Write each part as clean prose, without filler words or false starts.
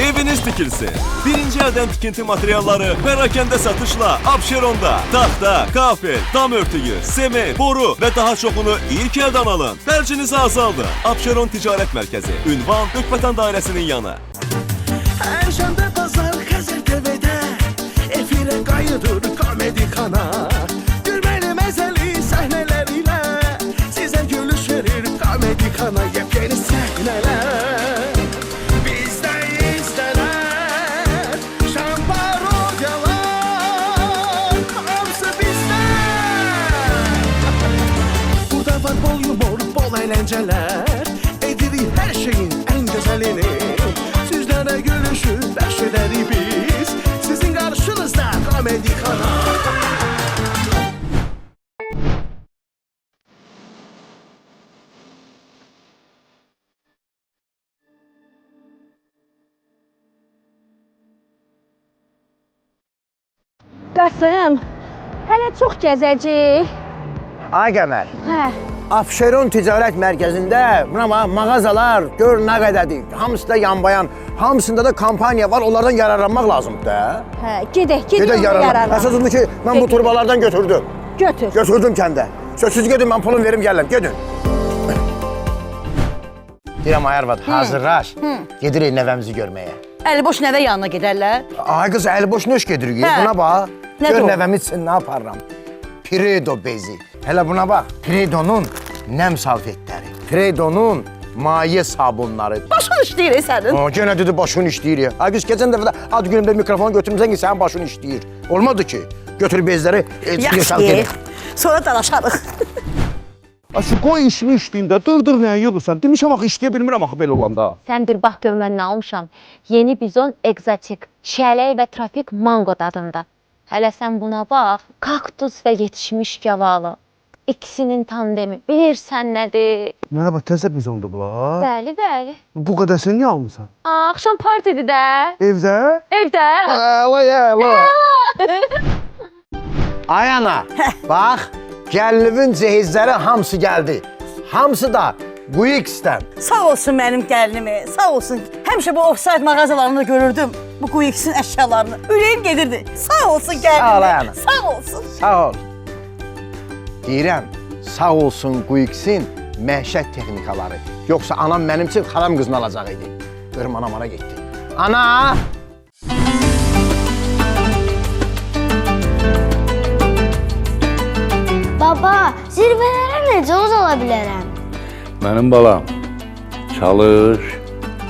eviniz tikilsin. Birinci elden tikinti materialları perakende satışla Abşeron'da. Taxta, kafel, dam örtüyü, seme, boru ve daha çoxunu ilk elden alın. Tercihinizi azaldın. Abşeron Ticaret Merkezi. Ünvan Hükmeten Dairəsinin yanı. Erşanda pazar Xəzər TV'də efirə qayıdır komedi kanal. Gülməli məzəli səhnələrlə sizə gülüş verir komedi kanal. Yepyeni səhnələr bizdə izlənər. Şan parodiyalar hamısı bizdə. Burada var bol yumor, bol əyləncələr. Edirik hər şeyin ən gözəlini. Sizlərə gülüşü bəxş edərik biz. Sizin qarşınızda komedi kanal. Qasım, hələ çox gəzəcək. Ay Qəmər, Hə, Abşeron Ticarət Mərkəzində mağazalar gör nə qədədir. Hamısı da yanbayan, hamısında da kampaniya var, onlardan yararlanmaq lazımdır da. hə, gedək Gedək yararlan. Əsas odur ki, mən bu turbalardan götürdüm. Götür. Götürdüm kəndə. Sözsüz gedin, mən pulum verim, gələm, gedin. Deyirəm, ay arvad, hazırlaş. Gedirik nəvəmizi görməyə. Əliboş nəvə yanına gedərlər. Ay qız, əli boş nöş gedirik, Hə. buna bax. Nədir Gör o? nəvəmi üçün nə yaparram. Piredo bezi. Hələ buna bax, Piredonun nəm salfetləri, Piredonun maye sabunları. Başın işləyir sənin. Yenə dedi başın işləyir. Ay qız, keçən dəfə də ad günümdə mikrofonu götürmüsən ki, sənin başın işləyir. Olmadı ki, götür bezləri, yaşal Yaxşı, gedin. sonra danışarıq. Şu qoy işimi işləyim də, dur nəyə yığırsan? Demişəm axı işləyə bilmirəm axı belə olanda. Sən bir bax gör mən nə almışam. Yeni bizon egzotik, şələy və trafik mango dadında. Hələ sən buna bax, kaktus və yetişmiş gavalı. İkisinin tandemi. Bilirsən nədir? Mənə bax, təzə bizondur bunlar. Bəli, bəli. Bu qədər sən niyə almısan? Axşam partidir də. Evdə? Evdə. Ay ana, bax, gəlinivin cehizləri hamısı gəldi. Hamısı da Quix'dən. Sağ olsun mənim gəlinimi, sağ olsun. Həmişə bu offside mağazalarında görürdüm bu Quix'in əşyalarını. Ürəyim gedirdi. Sağ olsun gəlinimi. Sağ ol, ana. Sağ olsun. Sağ ol. Deyirəm, sağ olsun Quix'in məişət texnikaları. Yoxsa anam mənim üçün xalam qızını alacaq idi. Görüm anam ana getdi. Ana! Baba, zirvələrə necə uzala bilərəm? Mənim balam, çalış,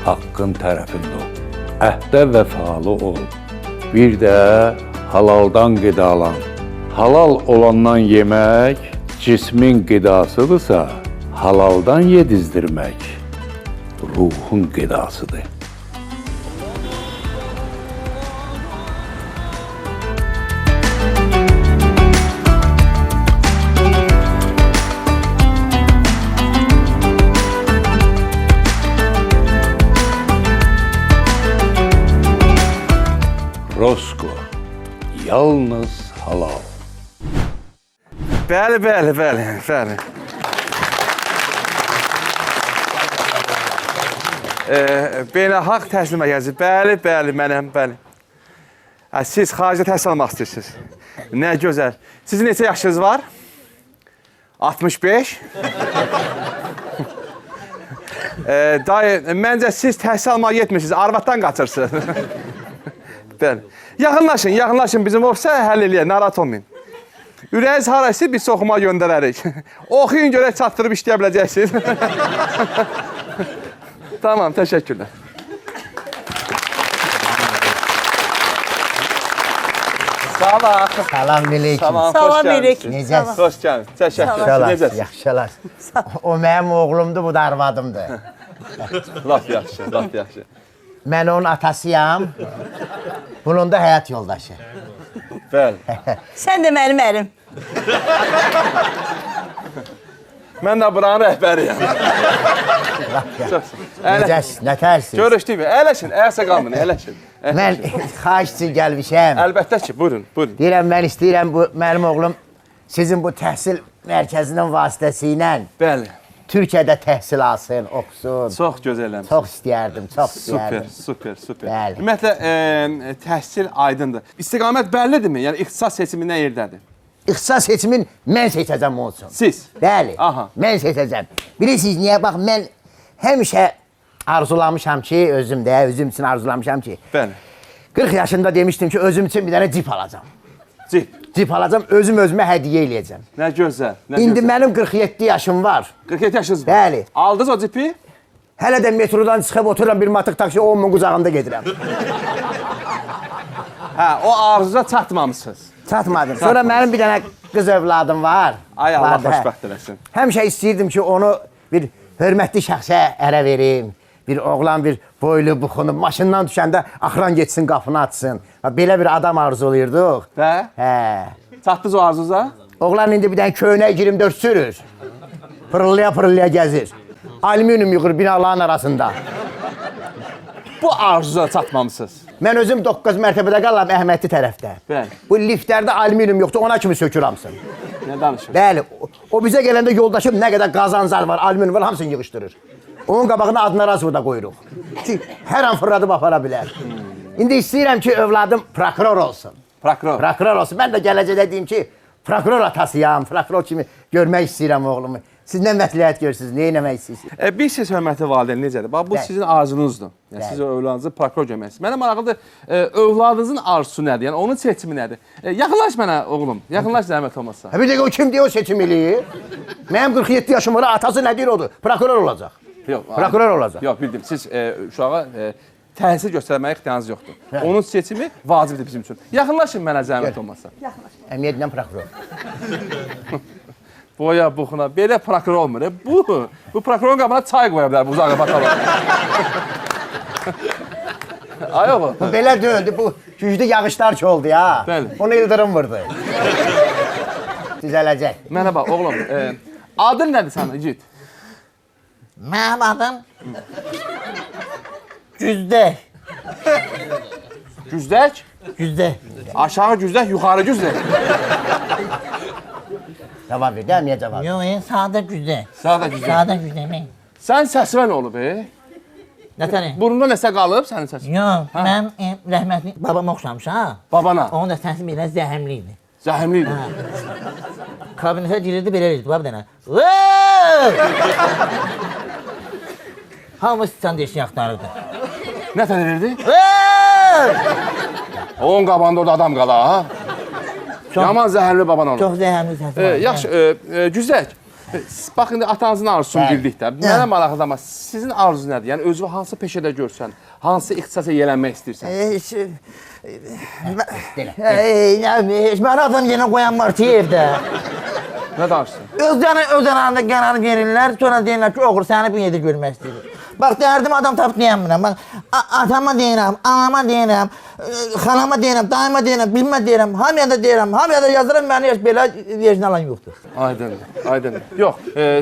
haqqın tərəfində ol. Əhdə vəfalı ol. Bir də halaldan qidalan. Halal olandan yemək cismin qidasıdırsa, halaldan yedizdirmək ruhun qidasıdır. Rosko, yalnız halal. Bəli. Beynəlxalq təhsil mərkəzi, bəli, mənəm, bəli. Siz xaricdə təhsil almaq istəyirsiniz. Nə gözəl. Sizin neçə yaşınız var? 65. Dayı, məncə siz təhsil almağa yetmirsiniz, arvaddan qaçırsınız. Bəli. Yaxınlaşın bizim ofisa həll eləyək, narahat olmayın. Ürəyiniz haraysa biz oxumağa göndərərik. Oxuyun görək çatdırıb işləyə biləcəksiniz. Tamam, təşəkkürlər. Sabah. Salam aleyküm. Tamam, Salam xoş gəlmisiniz. aleyküm. Necəsiz? Xoş gəlmisiniz. Təşəkkür. Yaxşılar, Necəsiz? yaxşılar. O mənim oğlumdur, bu da arvadımdır. Laf yaxşı, laf yaxşı. Mən onun atasıyam. Bunun da həyat yoldaşı. Bəli. Sən də mənim ərim. Mən də buranın rəhbəriyəm. Necəsiz, nətərsiniz? Görüşdük mü? Əyləşin, əyəsə qalmayın, əyləşin. Mən xahiş üçün gəlmişəm. Əlbəttə ki, buyurun. Deyirəm, mən istəyirəm bu mənim oğlum sizin bu təhsil mərkəzinin vasitəsi ilə Bəli. Türkiyədə təhsil alsın, oxusun. Çox gözəlləmsiz. Çox istəyərdim, çox Super, istəyərdim. super, super. Bəli. Ümumiyyətlə, təhsil aydındır. İstiqamət bəllidirmi? Yəni, ixtisas seçimi nə yerdədir? İxtisas seçimin mən seçəcəm olsun. Siz? Bəli, Aha. mən seçəcəm. Bilirsiniz niyə? Bax, mən həmişə arzulamışam ki, özüm üçün arzulamışam ki, Bəli. 40 yaşında demişdim ki, özüm üçün bir dənə cip alacam. Cip. Cip alacam, özümə hədiyyə eləyəcəm. Nə gözəl, nə İndi gözəl. mənim 47 yaşım var. 47 yaşınız var. Bəli. Aldınız o cipi? Hələ də metrodan çıxıb otururam bir matik taksi 10 min qucağında gedirəm. Hə, o arzuza çatmamışsınız. Çatmadım. Sonra mənim bir dənə qız övladım var. Ay Allah Vardı, hə. xoşbəxt eləsin. Həmişə istəyirdim ki, onu bir hörmətli şəxsə ərə verim. Bir oğlan bir boylu, buxunu, maşından düşəndə axıran geçsin, qapını açsın. Belə bir adam arzulayırdıq. Və? Hə. Çatdınız o arzuza? Oğlan indi bir dənə köynək 24 sürür. Pırıllaya gəzir. Alüminium yığır binaların arasında. Bu arzuza çatmamışsınız. Mən özüm 9 mərtəbədə qalıram Əhmədli tərəfdə. Bəli. Bu liftlərdə alüminium yoxdur, ona kimi sökür hamısını. Nə danışırsınız? Bəli, o bizə gələndə yoldaşım nə qədər qazancar var, alüminium var, hamısını yığışdırır. Onun qabağına adına razı da qoyuruq. Çünki hər an fırladıb apara bilər. İndi istəyirəm ki, övladım prokuror olsun. Prokuror. Prokuror olsun. Mən də gələcəkdə deyim ki, prokuror atasıyam, prokuror kimi görmək istəyirəm oğlumu. Siz nə məsləhət görürsünüz, nə etmək istəyirsiniz? Bir siz hörmətli valideyn necədir? Bax, bu Bəli. sizin arzunuzdur. Yəni, Bəli. siz o övladınızı prokuror görməksiniz. Mənə maraqlıdır, övladınızın arzusu nədir? Yəni, onun seçimi nədir? Yaxınlaş mənə, oğlum. Yaxınlaş zəhmət olmazsa. Bir dəqiqə o kim deyə o seçim eləyir? Mənim 47 yaşım var, atası nə deyir odur? Prokuror olacaq. Yox, Prokuror olacaq. Yox, bildim. Siz uşağa təhsil göstərməyə ixtiyacınız yoxdur. Onun seçimi vacibdir bizim üçün. Yaxınlaşın mənə zəhmət olmazsa. Əmiyyətlə prokuror. Boya, buxuna. Belə prokuror olmur. Bu prokurorun qabına çay qoya bilər, buzağa bakalım. Ay oğlum. Bu belə deyildi, bu güclü yağışlar ki oldu ya. Bəli. Onu ildırım vurdu. Düzələcək. Mənə bax, oğlum. Adın nədir sənin, İgid? Mənim adım Güzdək. Güzdək? Güzdək. Aşağı güzdək, yuxarı güzdək. Cavab ver, dəmiyə cavab ver. Yox, sadə Güzdək. Sadə güzdək. Sadə Güzdək mən. Sən səsvə nə olub, Nətəri? Burnunda nəsə qalıb sənin səsin? Yox, mən rəhmətli babama oxşamışam. Babana. Onun da səsi belə zəhəmli idi. Zəhimli idi. Kabinetə girirdi, belə edirdi, bax bir dənə. Hamı sıçan deşini axtarırdı. Nə tən edirdi? Onun qabağında orada adam qala, ha? Yaman zəhərli baban olur. Çox zəhəmli səsi var. Yaxşı, Güzdək. Bax, indi atanızın arzusunu bildik də. Mənə maraqlıdır, amma sizin arzunuz nədir? Yəni, özünü hansı peşədə görsən, hansı ixtisasa yiyələnmək istəyirsən? Mən adam yenə qoyan var ki, evdə. Nə danışsın? Öz arasında qərar verirlər, sonra deyirlər ki, oğul, səni bu yerdə görmək istəyir. Bax, dərdim adam tapıb deyəmirəm. Bax, atama deyirəm, anama deyirəm, xalama deyirəm, dayıma deyirəm, bilmə deyirəm, hamıya da deyirəm, hamıya da yazıram, məni heç belə vecin alan yoxdur. Aydındır, aydındır. Yox,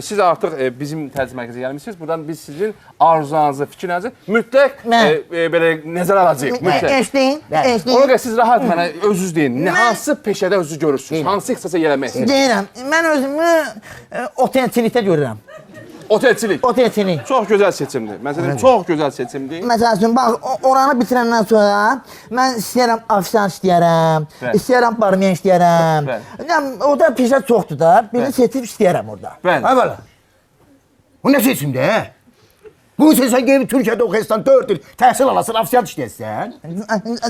siz artıq bizim təcrid mərkəzə gəlmişsiniz. Buradan biz sizin arzularınızı, fikirlərinizi mütləq belə nəzərə alacağıq. Mütləq. Eşdeyin, Ona eşdeyin. görə siz rahat mənə özünüz deyin. Hansı peşədə özünüz görürsünüz? Hansı ixtisasa yiyələnmək istəyirsiniz? Deyirəm, mən özümü otelçilikdə görürəm. Otelçilik. Otelçilik. Çox gözəl seçimdir. Məsələn, çox gözəl seçimdir. Məsəl üçün, bax, oranı bitirəndən sonra mən istəyərəm ofisant işləyərəm, Bəli. istəyərəm barmen işləyərəm. Bəli. Orada peşə çoxdur da, birini Bəli. seçib işləyərəm orada. Bəli. Ha belə. Bu nə seçimdir, hə? Bu sən gelib Türkiyədə oxuyarsan 4 il təhsil alasın, afisiyat işləyəsən.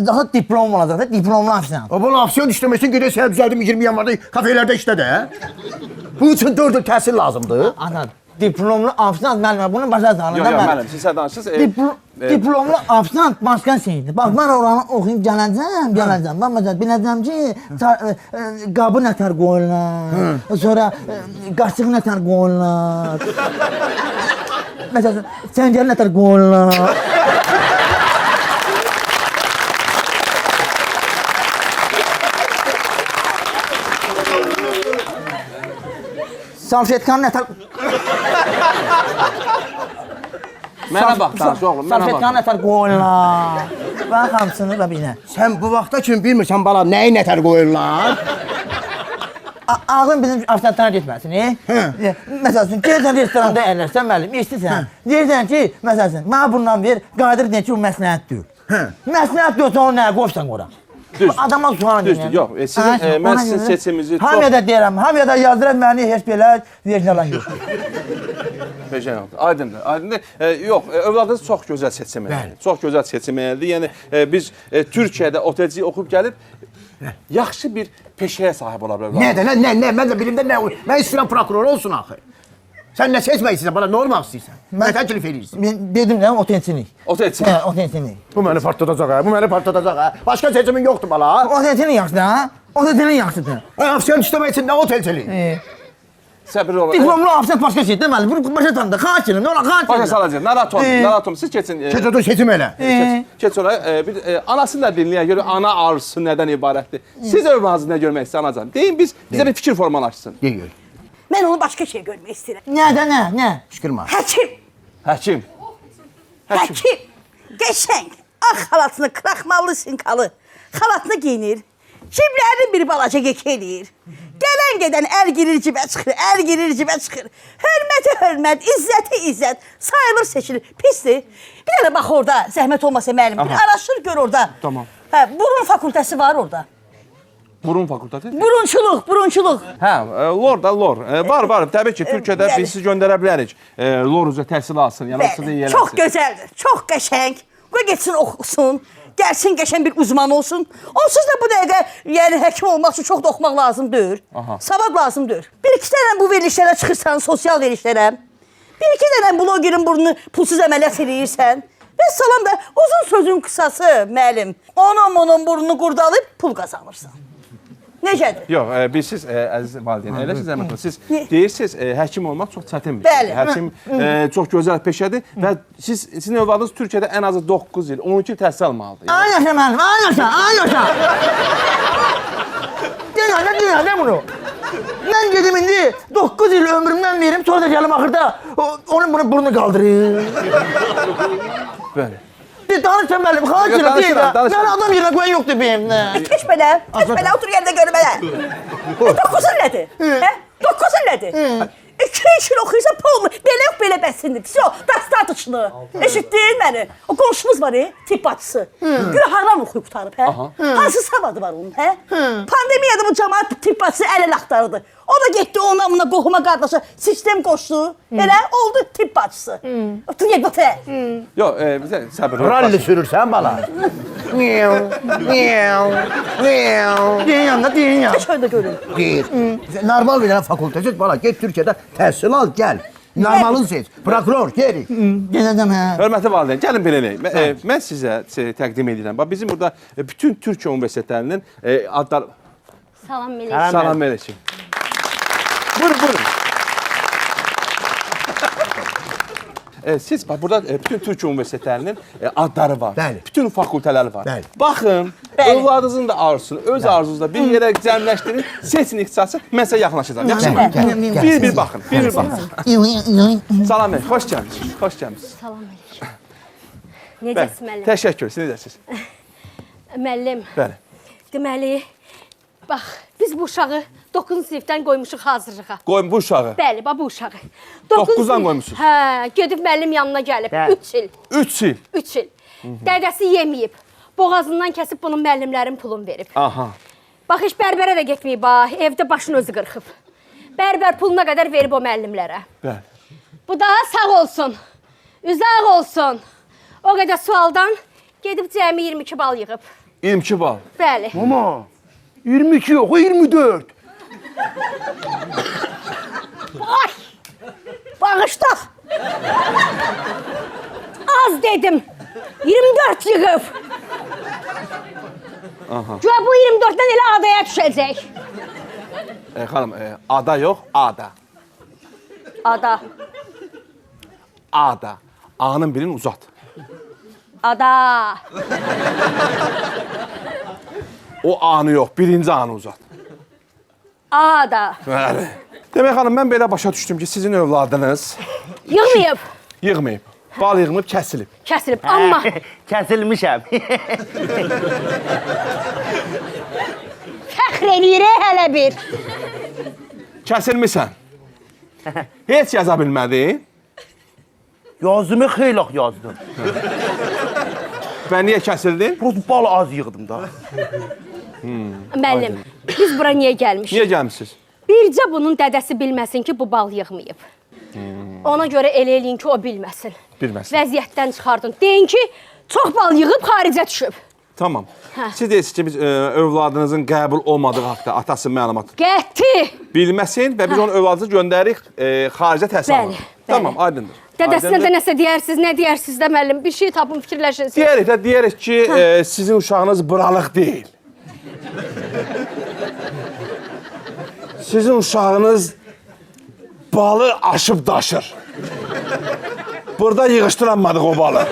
Daha diplom olacaq da, diplomlu ofisant. O bunu afisiyat işləməsin, gedək sənə düzəldim 20 yanvarda kafelərdə işlə də. Bu üçün 4 il təhsil lazımdır. Ana, diplomlu ofisant müəllimə, bunu başa salın Yox, da yox, mən. müəllim, siz sən danışırsınız. Diplomlu ofisant başqa şeydir. Bax, mən oranı oxuyub gələcəm. Bax, məsələn, biləcəm ki, qabı nətər qoyurlar, sonra qaşıq nətər qoyurlar, məsələn, səngəl nətər qoyurlar. Salfetkan nətər... Mənə bax, danış oğlum, mənə Salfetkan bax. nətər qoyurlar. Bax, hamısını da bilən. Sən bu vaxta kimi bilmirsən bala nəyi nətər qoyurlar? Ağzın bizim afisantlara getməsin. Məsəl üçün, gəlsən restoranda əyləşsən, müəllim, işləyirsən. Deyirsən ki, məsəl üçün, mənə bundan ver, qadir deyir ki, o məsləhət deyil. Məsləhət deyilsə, onu nəyə qoysan ora? Adama sual Düzdür, yox. Mən sizin seçiminizi çox... Hamıya da deyirəm, hamıya da yazdıram, məni heç belə verinalan yoxdur. Aydındır, aydındır. Yox, övladınız çox gözəl seçim elədi. Çox gözəl seçim elədi. Yəni, biz Türkiyədə otelcilik oxub gəlib, yaxşı bir peşəyə sahib ola bilər. Nə? Mən də bilimdə nə? Mən istəyirəm prokuror olsun axı. Sən nə seçmək istəyirsən, bana nə olmaq istəyirsən? Mən təklif edirsən. Mən dedim də, otensinik. Otelcilik. Otensinik. Bu məni partladacaq ha, Başqa seçimin yoxdur bala. Otensinik yaxşıdır ha? Otensinik yaxşıdır. Afisant işləmək üçün nə otelçilik? Səbirli olun. Diplomlu afisant başqa şey deməli, bunu başa tanıdı. Xaçinim, nə ola xaçinim. Başa salacaq, narahat olun. Siz keçin. Keçin seçim elə. Keç oraya. Anasını da dinləyə görə ana arzusu nədən ibarətdir? Siz övladınızı nə görmək istəyir anacan? Deyin, bizə bir fikir formalaşsın. Deyir. Mən onu başqa şey görmək istəyirəm. Nə? Şükürmə. Həkim. Qəşəng. Ağ xalatını, kraxmallı sinkalı. Xalatını giyinir. Ciblərini bir balaca gek eləyir. Gələn gedən əl girir cibə çıxır, Hörmət, izzəti, sayılır seçilir. Pisdir. Bir dənə bax orada, zəhmət olmasa müəllim, bir araşdır gör orada. Tamam. Burun fakültəsi var orada. Burun fakültəti? Burunçuluq. Lor da lor. Var. Təbii ki, Türkiyədə biz sizi göndərə bilərik. Lor üzrə təhsil alsın, yəni sizə yerləsin. Çox gözəldir, çox qəşəng. Qoy getsin oxusun, gəlsin qəşəng bir uzman olsun. Onsuz da bu dəqiqə, yəni həkim olmaq üçün çox da oxumaq lazım deyil. Savad lazım deyil. Bir-iki dənə bu verilişlərə çıxırsan, sosial verilişlərə. Bir-iki dənə blogerin burnunu pulsuz əməliyyat eləyirsən. Və salam da uzun sözün qısası, müəllim. Onun burnunu qurdalıb pul qazanırsan. Necədir? Yox, siz, əziz valideyn, elə siz zəhmət olun. Siz deyirsiniz, həkim olmaq çox çətindir. Bəli. Həkim çox gözəl peşədir və sizin övladınız Türkiyədə ən azı 9 il, 12 il təhsil almalıdır. Ay yaşa müəllim, ay yaşa. Deyən bunu. Mən gedim indi 9 il ömrümdən verim, sonra da gəlim axırda onun burnunu qaldırır. Bəli. Danışsan müəllim, xaçırım deyil də. Mən adam yerine qoyan yoxdur beyimdə. Keç belə, otur yerdə görməyə. 9 il nədir? 9 il nədir? 2-3 il oxuyursa pul, belə bəsindir. Dastatışlı. Eşitdin məni? O qonşumuz var, tibb bacısı. Görə hardan oxuyub qutarıb, hansı savadı var onun, Pandemiyada bu cəmaat tibb bacısı əl axtarırdı. O da getdi ona qohuma qardaşa sistem qoşdu. Elə oldu tibb bacısı. Otur yer batı. Yox, bizə səbir olun. Ralli sürürsən bala. Deyin yanında, deyin ya. Şöyle görün. Deyir. Normal bir dənə fakültəsiz bala. Get Türkiyədə təhsil al, gəl. Normalını seç. Prokuror, geri. Gələcəm, Hörmətli valideyn, gəlin belə eləyək. Mən sizə təqdim edirəm. Bax, bizim burada bütün Türkiyə universitetlərinin adları... Salam Melek. Salam Melek'im. Buyurun. Siz bax, burada bütün Türkiyə universitetlərinin adları var. Bəli. Bütün fakültələri var. Bəli. Baxın, övladınızın da arzusunu, öz arzunuzla bir yerə cəmləşdirin, seçin ixtisası, mən sizə yaxınlaşacağım. Yaxşımı? Bir baxın. Salam Melek, xoş gəlmişsiniz. Salam Melek. Necəsiz müəllim? Təşəkkür, siz necəsiz? Müəllim. Bəli. Deməli, bax, biz bu uşağı 9-cu sinifdən qoymuşuq hazırlığa. Qoyun bu uşağı. Bəli, bu uşağı. 9-dan qoymuşsunuz? Hə, gedib müəllim yanına gəlib. 3 il. 3 il? 3 il. Dədəsi yeməyib. Boğazından kəsib bunun müəllimlərin pulunu verib. Aha. Bax, heç bərbərə də getməyib, evdə başını özü qırxıb. Bərbər puluna qədər verib o müəllimlərə. Bəli. Bu da sağ olsun, üzaq olsun. O qədər sualdan gedib cəmi 22 bal yığıb. 22 bal? Bəli. Mama, 22 yox, o 24. Ay! Bağışda! Az dedim. 24 yığıb. Güya bu 24-dən elə adaya düşəcək. Xanım, ada yox, ada. Ada. Ada. A'nın birini uzat. Ada. O A'nı yox, birinci A'nı uzat. Ada. Bəli. Demək xanım, mən belə başa düşdüm ki, sizin övladınız Yığmayıb. yığmayıb. Bal yığmayıb, kəsilib. Kəsilib, amma Kəsilmişəm. fəxr eləyir hələ bir. Kəsilmisən. Heç yaza bilmədin. Yazımı xeyli yazdım. Və niyə kəsildin? Prost bal az yığdım da. Müəllim, biz bura niyə gəlmişik? Niyə gəlmisiniz? Bircə bunun dədəsi bilməsin ki, bu bal yığmayıb. Ona görə elə eləyin ki, o bilməsin. Bilməsin. Vəziyyətdən çıxardın. Deyin ki, çox bal yığıb xaricə düşüb. Tamam. Siz deyirsiniz ki, biz övladınızın qəbul olmadığı haqda atası məlumat Qəti! bilməsin və biz onun övladınızı göndəririk xaricə təhsil Bəli, almağa. bəli. Tamam, aydındır. Dədəsinə Aydındır. də nəsə deyərsiniz, nə deyərsiniz də müəllim? Bir şey tapın, fikirləşirsiniz. Deyərik ki, sizin uşağınız buralıq deyil. Sizin uşağınız balı aşıb daşır. Burada yığışdıranmadıq o balı.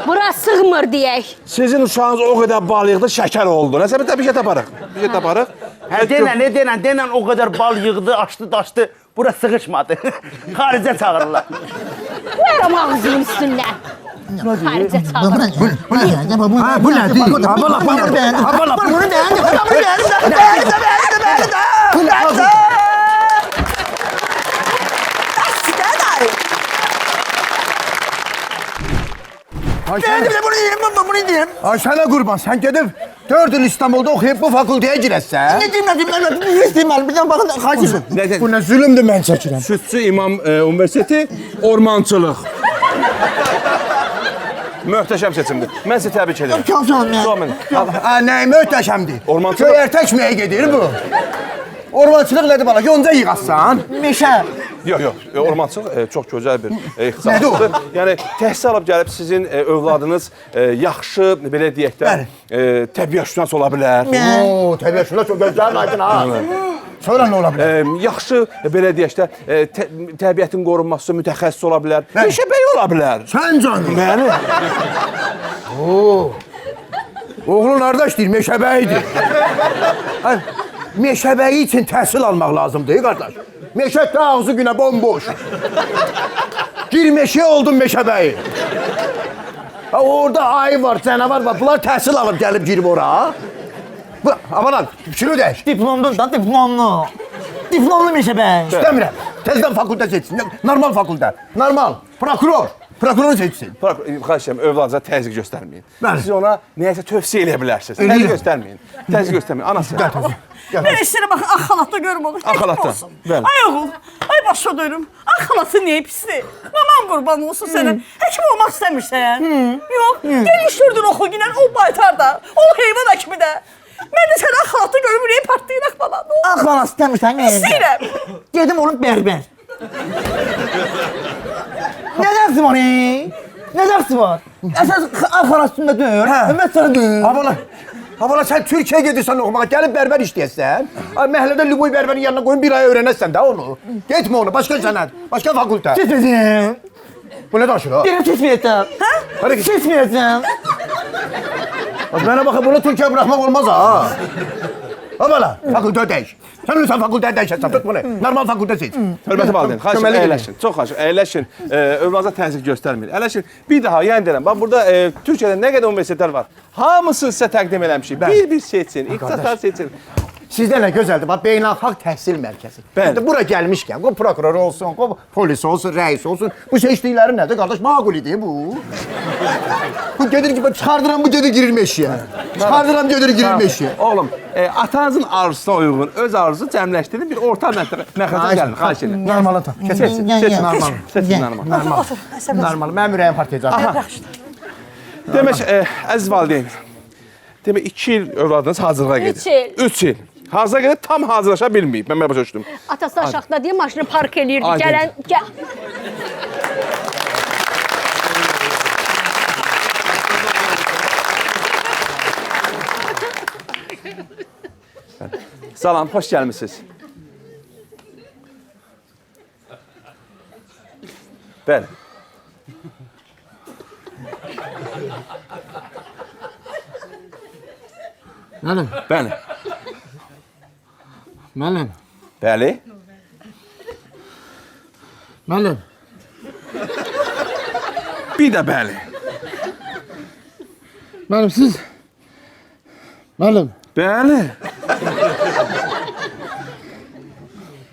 Bura sığmır deyək. Sizin uşağınız o qədər bal yığdı, şəkər oldu. Nəsə bir şey taparıq. Bir şey taparıq. Hə, denən o kadar bal yığdı, açtı, daşdı. Bura sıkışmadı. Xaricə çağırırlar. Qoyuram ağzının üstündən. Xaricə çağır. Bu nədir? Bu nədir? Abala, bunu beğendim. Abala, bunu beğendim. Bunu yiyeyim. Ay sənə qurban, sən gedib 4 il İstanbulda oxuyub bu fakültəyə girəsən. Ne diyeyim? Bir tane bakın, kaçırsın. Bu nə zülümdür mən çəkirəm. Südçü İmam Universiteti ormançılıq. Möhtəşəm seçimdir. Mən sizi təbrik edirəm. Çok sağ olun ya. Sağ olun. Nəyi möhtəşəmdir? Ormançılıq- Göyərtək gedir bu. Ormançılıq nədir bala? Yonca yığasan. Meşe. Yox, ormançılıq çox gözəl bir Nədir ixtisasdır. o? Yəni təhsil alıb gəlib sizin övladınız yaxşı, belə deyək də, təbiətşünas ola bilər. Oo, təbiətşünas çox gözəl aydın ha. Sonra nə ola bilər? Yaxşı, belə deyək də, təbiətin qorunması mütəxəssis ola bilər. Meşəbəyi ola bilər. Sən canım. Bəli. Oğlun harda işləyir? Meşəbəyidir. Meşəbəyi üçün təhsil almaq lazımdır, qardaş. Meşə ağzı günə bomboş. Gir meşəyə oldun meşəbəyi. Orada ayı var, canavar var. Bunlar təhsil alıb gəlib girib ora. Aman fikrini dəyiş. Diplomlu da diplomlu. Diplomlu meşe be. İstəmirəm. Tezdən fakültə seçsin. Normal fakültə. Normal. Prokuror. Prokuror seçsin. Xahiş edirəm, övladınıza təzyiq göstərməyin. Bəli. Siz ona nəyəsə tövsiyə eləyə bilərsiniz. Eləyirəm. Təzyiq göstərməyin. Təzyiq göstərməyin. Anası. Ben işlere bakın, ah halatda görüm olur. Ah halatda, bəli. Ay oğul, ay başa dönüm. Ah halatı niye pisli? Maman kurban olsun senin. Hekim olmak istemişsen. Yok, geliştirdin oku yine o baytar da. O heyvan hekimi de. Ben de sen ah halatı görüm, niye partlayın falan. Ah bana istemişsen ne edeceğim? İsteyirəm. Dedim oğlum berber. Ne dersi var Ne dersi var? Esas ah bana üstünde dönüyor. Ömer sana dönüyor. Abala sən Türkiyə gedirsən oxumağa, gəlib bərbər işləyəsən. Məhəllədə Lüboy bərbərin yanına qoyun bir ay öyrənəsən də onu. Getmə onu, başqa sənət, başqa fakültə. Seçmeyeceğim. Bu nə daşır ha? Benim seçmeyeceğim. Hadi git. Seçmeyeceğim. Mənə baxın, bunu Türkiyə buraxmaq olmaz ha. Abala, fakültə dəyiş. Sən lütfen fakültə dəyişəsən, tut bunu. Normal fakültə seç. Hörmətli valideyn, xahiş edirəm, əyləşin. Çox xahiş edirəm, əyləşin. Övladınıza təzyiq göstərməyin. Əyləşin. Bir daha, yəni deyirəm, bax burada Türkiyədə nə qədər universitetlər var. Hamısını sizə təqdim eləmişik. Bir seçin, ixtisaslar seçin. Sizdə nə gözəldir, bax beynəlxalq təhsil mərkəzi. Bəli. Bura gəlmişkən, o prokuror olsun, o polis olsun, rəis olsun. Bu seçdikləri nədir qardaş? Maqulidir bu. Bu gedir ki, çıxardıram bu gedir girir meşəyə. Çıxardıram gedir girir meşəyə. Oğlum, atanızın arzusuna uyğun öz arzusu cəmləşdirin bir orta məxrəcə gəlin, xahiş edirəm. Normalı tap. Seçin, seçin, normal. Seçin, normal. Normal. Mənim ürəyim partlayacaq. Demək, əziz valideyn, demək 2 il övladınız hazırlığa gedir. 3 il. 3 il. Hazırlığa gedir, tam hazırlaşa bilməyib. Mən başa düşdüm. Atası aşağıda diye maşını park eləyirdi. Aydın. Gələn, gəl. Salam, xoş gəlmisiniz. Bəli. Mənim, Bəli. mənim, Bəli. mənim. Bir də bəli. Mənim siz. Mənim. Bəli.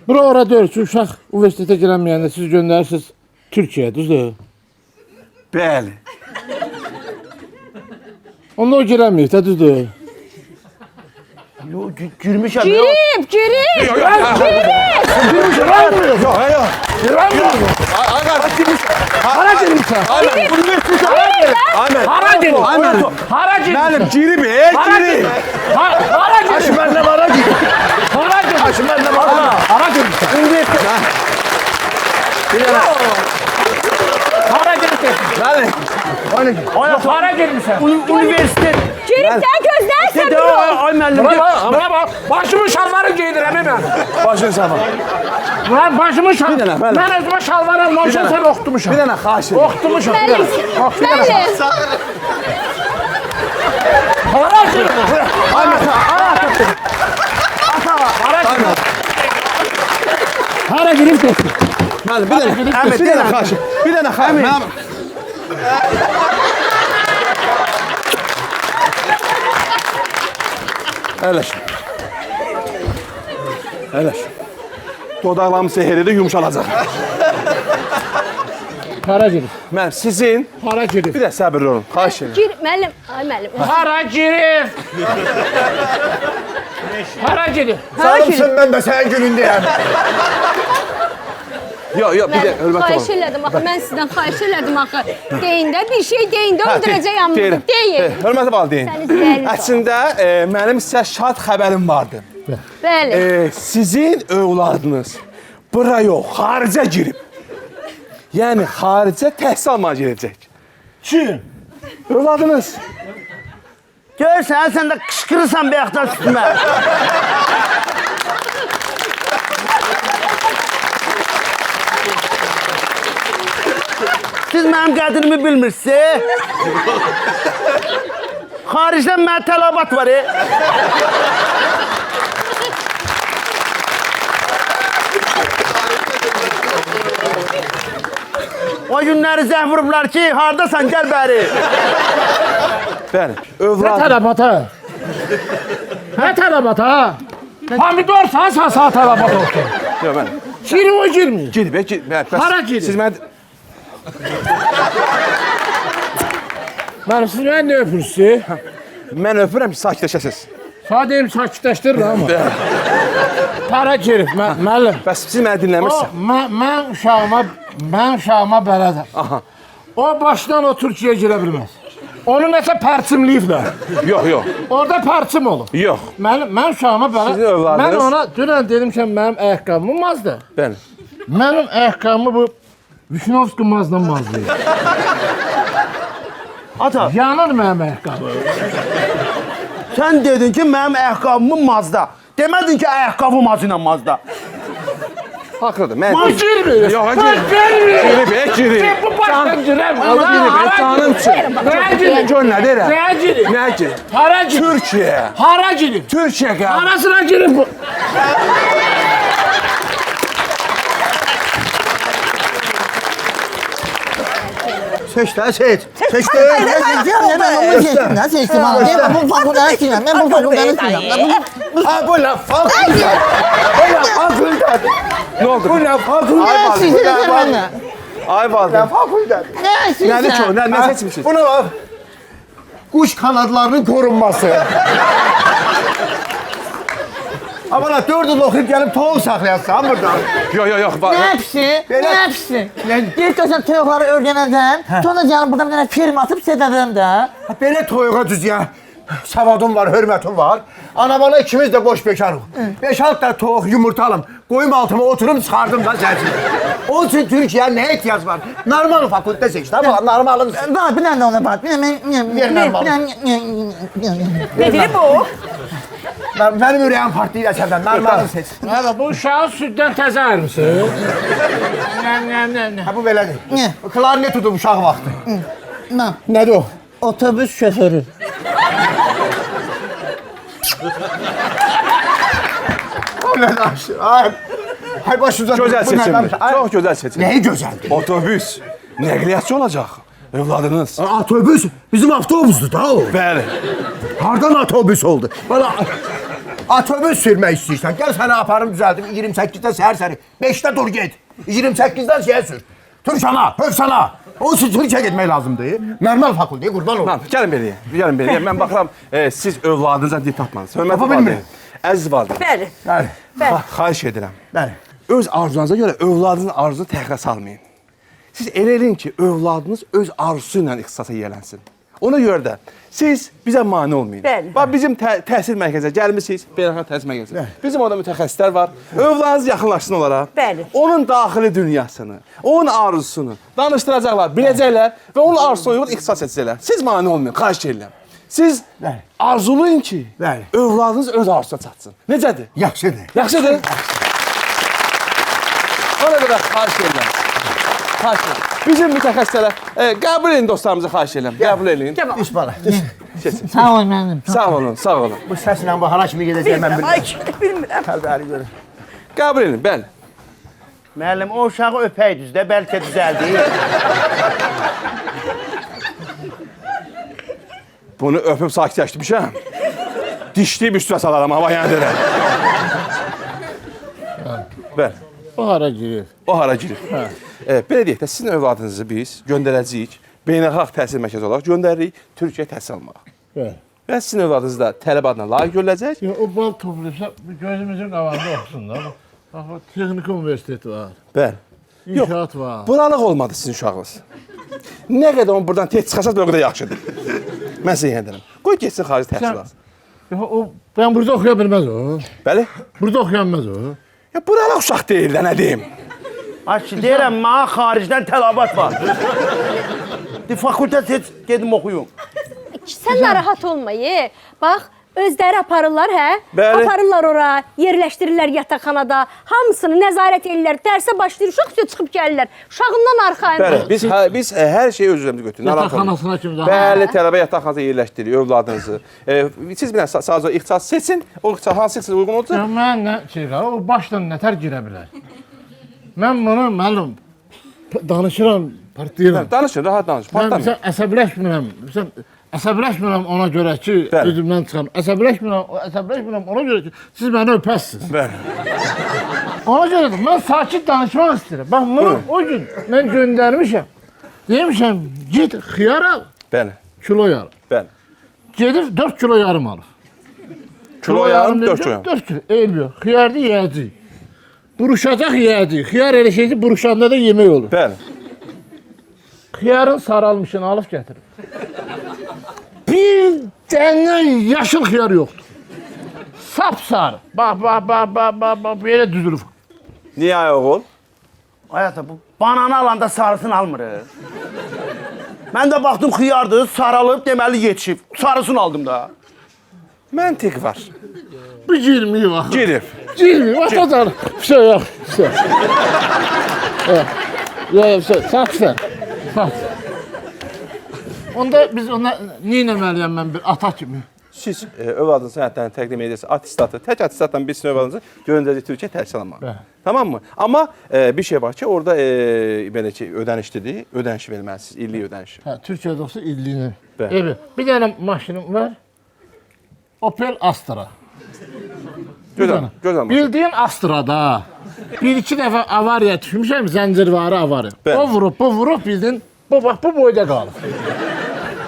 Bura ora deyil ki, uşaq universitetə girəməyəndə siz göndərirsiniz Türkiyəyə, düzdür? Bəli. Onda o girəməyib də, düzdür? Girmişəm. Girib, girib. Hara girmişsən? Hara girib? Hara girib? Mənim girib, girib. Hara girib? Aşməndə hara girib? Hara girib? Aşməndə hara? Hara girmişsən? Hara girmişsən? Hara girmişsən? Universitet. Girib də gözlərsən bir ol. Ay müəllim. Buna bax, başımın şalvarı giydirəm mən. Başın sağ ol. Mən başımın şalvarı. Bir dənə, bəli. Mən özümə şalvar almamışam, sən oxutmuşam. Bir dənə xahiş edirəm. Oxutmuşam. Müəllim, müəllim. Hara girmişsən? Hara girmişsən? Müəllim, bir dənə xahiş. Bir dənə xahiş. Əyləşin. Əyləşin. Dodaqlarım sehirlidir, yumuşalacaq. Hara girib? Mən sizin Hara girib? bir də səbirli olun. Xahiş edirəm. Gir, müəllim. Ay müəllim. Hara girib? Hara girib? Sağımsın, mən də sənin günündəyəm. Yox, yox, bir də hörmət Xahiş olun. elədim axı, mən sizdən xahiş elədim axı. Deyin də bir şey deyin də öldürəcəyəm bunu. Deyin. Hörmətli valideyn. Səni izləyəlim. Əslində mənim sizə şad xəbərim vardı. Bəli. Sizin övladınız bura yox, xaricə girib. Yəni xaricə təhsil almağa gedəcək. Kim? Övladınız. Görsən, sən də qışqırırsan bayaqdan üstümə. Siz mənim qədrimi bilmirsiniz. Xaricdən mənə tələbat var. O günləri zəh vurublar ki, hardasan, gəl bəri. Bəli, Nə övladım. tələbata? Nə tələbata? Pomidor sən sağ tələbat olsun. Yox, mən. Girib o girməyib. Girib, Hara girib? Siz mən Siz mənə nə öpürsünüz? mən öpürəm ki, sakitləşəsiniz. Sağ deyim, sakitləşdirir amma. Hara girib, müəllim? Bəs siz məni dinləmirsiniz. Mən uşağıma bələdəm. Aha. O başdan o Türkiyəyə girə bilməz. Onu nəsə pərçimləyiblər. Yox, yox. Orada pərçim olur. Yox. Mən uşağıma Sizin övladınız- Mən ona dünən dedim ki, mənim ayaqqabımın mazdır. Bəli. Mənim ayaqqabımı bu Vişnovski mazdan mazlayır. Ata, Yanır mənim ayaqqabım. sən dedin ki, mənim ayaqqabımın Mazda. Demədin ki, ayaqqabım Mazda ilə Mazda. Haqlıdır. Mən Maz girmir. Yox, girmir. girib. Bu başdan girəm. Amma girib, canım üçün. Nəyə girib? Gör nə deyirəm? Nəyə girib? Nə girib? Hara girib? Türkiyə. Hara girib? Türkiyə qəbul. Harasına girib bu? Seç də, seç. Seç də. Nə seçdim ana? Mən bu fakültəni istəyirəm. Mən bu fakültəni istəyirəm. Ha, bu la fakultet. Bu la fakultet. Nə oldu? Bu la fakultet. Nə istəyirəm mənə? Ay valideyn. Fakultet. Nə Nədir ki o? istəyirəm? Nə seçmişsiniz? Buna bax. Kuş kanadlarının korunması. Ama la 4 yıl okuyup gelip tohum saklayasan burada. Yox, yox, yox. Nə hepsi? Nə hepsi? Deyir ki, sən toyuqları öyrənəcəm. Sonra gəlib burada bir dənə firma atıb sədədəm də. Ha, belə toyuğa düz ya. Savadım var, hörmətim var. Ana bana ikimiz de boş bekarıq. 5-6 tane toyuq yumurta alım. Koyum altıma oturum çıxardım da sənsin. Onun için Türkiye'ye ne ihtiyaç var? Normal fakülte seç. Tamam, normalın. Var, bir dənə də ona bax. Bir dənə Ne dedi bu? Benim ürəyim partiyla səndən. Normalını seç. Hə, bu uşağı süddən təzə ayırmısın? Nə? Ha, bu belədir. Ne? Klarnet tutub uşaq vaxtı. Nə? Nədir o? Otobüs şoförü. O ne danışır? Ay başınıza. Gözəl Bu nə seçimdir. danışır? Ay, Çox gözəl seçimdir. Neyi gözəldir? Otobüs. Nəqliyyatçı olacaq. Övladınız. Otobüs bizim avtobüsdür da o. Bəli. Hardan otobüs oldu? Bana Otobüs sürmək istəyirsən, gəl səni aparım düzəldim 28-də səhər səni. 5-də dur get. 28-dən şeyə sür. Türkana, Hövsana. O üçün Türkiyə getmək lazımdır. Normal fakültəyə qurban ol. Tamam, gəlin beriyə. Gəlin beriyə. Mən baxıram, siz övladınıza dil tapmadınız. Hörmətli Tapa valideyn. bilmir. Əziz valideyn. Bəli. Xahiş edirəm. Bəli. Öz arzularınıza görə övladınızın arzusunu təxirə salmayın. Siz elə eləyin ki, övladınız öz arzusu ilə ixtisasa yiyələnsin. Ona görə də siz bizə mane olmayın. Bəli. Bax, bizim təhsil mərkəzinə gəlmişsiniz, beynəlxalq təhsil mərkəzinə. Bizim orada mütəxəssislər var. Övladınız yaxınlaşsın onlara. Bəli. Onun daxili dünyasını, onun arzusunu danışdıracaqlar, biləcəklər və onun arzusuna uyğun ixtisas edəcəklər. Siz mane olmayın, xahiş edirəm. Siz arzulayın ki, övladınız öz arzusuna çatsın. Necədir? Yaxşıdır. Yaxşıdır. Ona görə xahiş edirəm. Xahiş edirəm. Bizim mütəxəssislərə qəbul edin dostlarımızı xahiş edirəm. Qəbul edin. Düş bala, düş. Sağ ol müəllim. Sağ olun, sağ olun. Bu səslə bu hara kimi gedəcək mən bilmirəm. Ay, bilmirəm. Təbəri görün. Qəbul edin, bəli. Müəllim, o uşağı öpək düzdə, bəlkə düzəldi. Bunu öpüb sakitləşdirmişəm. Dişliyib üstünə salaram, amma yəni deyirəm. Bəli. O hara girir? O hara girir. Belə deyək də, sizin övladınızı biz göndərəcəyik, beynəlxalq təhsil mərkəzi olaraq göndəririk Türkiyəyə təhsil almağa. Bəli. Və sizin övladınız da tələb adına layiq görüləcək. O bal toplayıbsa gözümüzün qabağında oxusun da. Bax, o texniki universiteti var. Bəli. İnşaat var. Buranlıq olmadı sizin uşağınız. Nə qədər onu buradan tez çıxarsaq, o qədər yaxşıdır. Mən sizə yenə deyirəm. Qoy getsin xarici təhsil alsın. Ben burada oxuya bilməz o. Bəli. Burada oxuya bilməz o. Ya buranlıq uşaq deyil də, nə deyim? Aşı, deyirəm, mənə xaricdən tələbat var. Fakültə heç gedim oxuyum. Sən narahat olma, bax, özləri aparırlar, hə? Bəli. Aparırlar ora, yerləşdirirlər yataqxanada, hamısını nəzarət edirlər, dərsə başlayır, uşaq üstə çıxıb gəlirlər, uşağından arxayın. Bəli, biz hər şeyi öz üzərimizə götürürük. Yataqxanasına kimi daha. Bəli, tələbə yataqxanasına yerləşdiririk övladınızı. Siz bilən sadəcə ixtisas seçin, o ixtisas hansı ixtisasa uyğun olacaq? Mən nə şey, o başdan nətər girə bilər? Mən bunu, müəllim, danışıram, partlayıram. Danışın, rahat danış, Mən partlamayın. əsəbləşmirəm ona görə ki, Bəli. üzümdən çıxam. Əsəbləşmirəm ona görə ki, siz məni öpərsiniz. Bəli. Ona görə də mən sakit danışmaq istəyirəm. Bax, bunu o gün mən göndərmişəm. Demişəm, git xiyar al, Bəli, kilo yarım. bəli. Gedib 4 kilo yarım alır. Kilo yarım, 4 kilo yarım. 4 kilo, eyb yox. Xiyarda yeyəcək. Buruşacaq yeyəcək. Xiyar elə şeydir, buruşanda da yemək olur. Bəli. Xiyarın saralmışını alıb gətirir. Bir dənə yaşıl xiyar yoxdur. Sapsarı. Bax, belə düzülür. Niyə oğul? Hayata, bu bananı alanda sarısını almırıq. Mən də baxdım xiyardır, saralıb, deməli yetişib. Sarısını aldım da. Məntiq var. Bu girmiyor bax. Girib. Girmiyor, atacan. Bir şey yox. Yox, saksan. Onda biz ona nə eləməliyəm mən bir ata kimi? Siz övladın sənədlərini təqdim edirsiniz, attestatı, tək attestatdan bir sizin övladınızı göndərəcək Türkiyə təhsil almağa. Tamam mı? Amma bir şey var ki, orada belə ki, ödənişlidir, ödəniş verməlisiniz, illik ödəniş. Hə, Türkiyədə olsa illiyini. Bəli. Evet. Bir dənə maşınım var. Opel Astra. Gözəl maşın. Bildiyin Astra'da. Bir-iki dəfə avariya düşmüşəm, zəncirvarı avariya. Bəli. O vurub bildin, bu bax, bu boyda qalıb.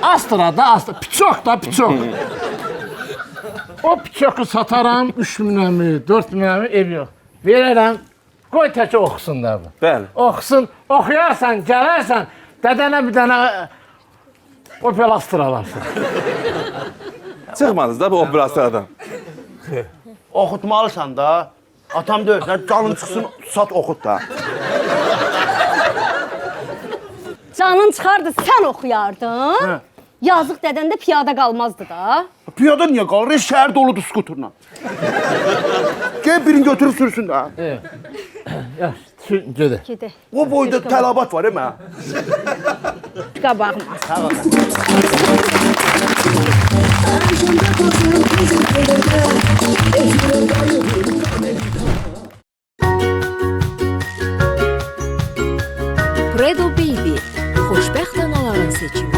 Astra'da, piçok da, piçok. O piçoku sataram, 3000-əmi, 4000-əmi ev yox. Verərəm, qoy tək oxusun da bu. Bəli. Oxusun, oxuyarsan, gələrsən, dədənə bir dənə Opel Astra alarsın. Çıxmadınız da bu operasyondan. Oxutmalısan da. Atam deyir, sən canın çıxsın, sat oxut da. Canın çıxardı, sən oxuyardın. Yazıq dədən də piyada qalmazdı da. Piyada niyə qalır? Şəhər doludur skuturla. Gəl birini götürüb sürsün da. Yaxşı, gedək. Gedək. O boyda tələbat var, mən. Qabağıma. Credo Baby, xoşbəxt anaların seçimi.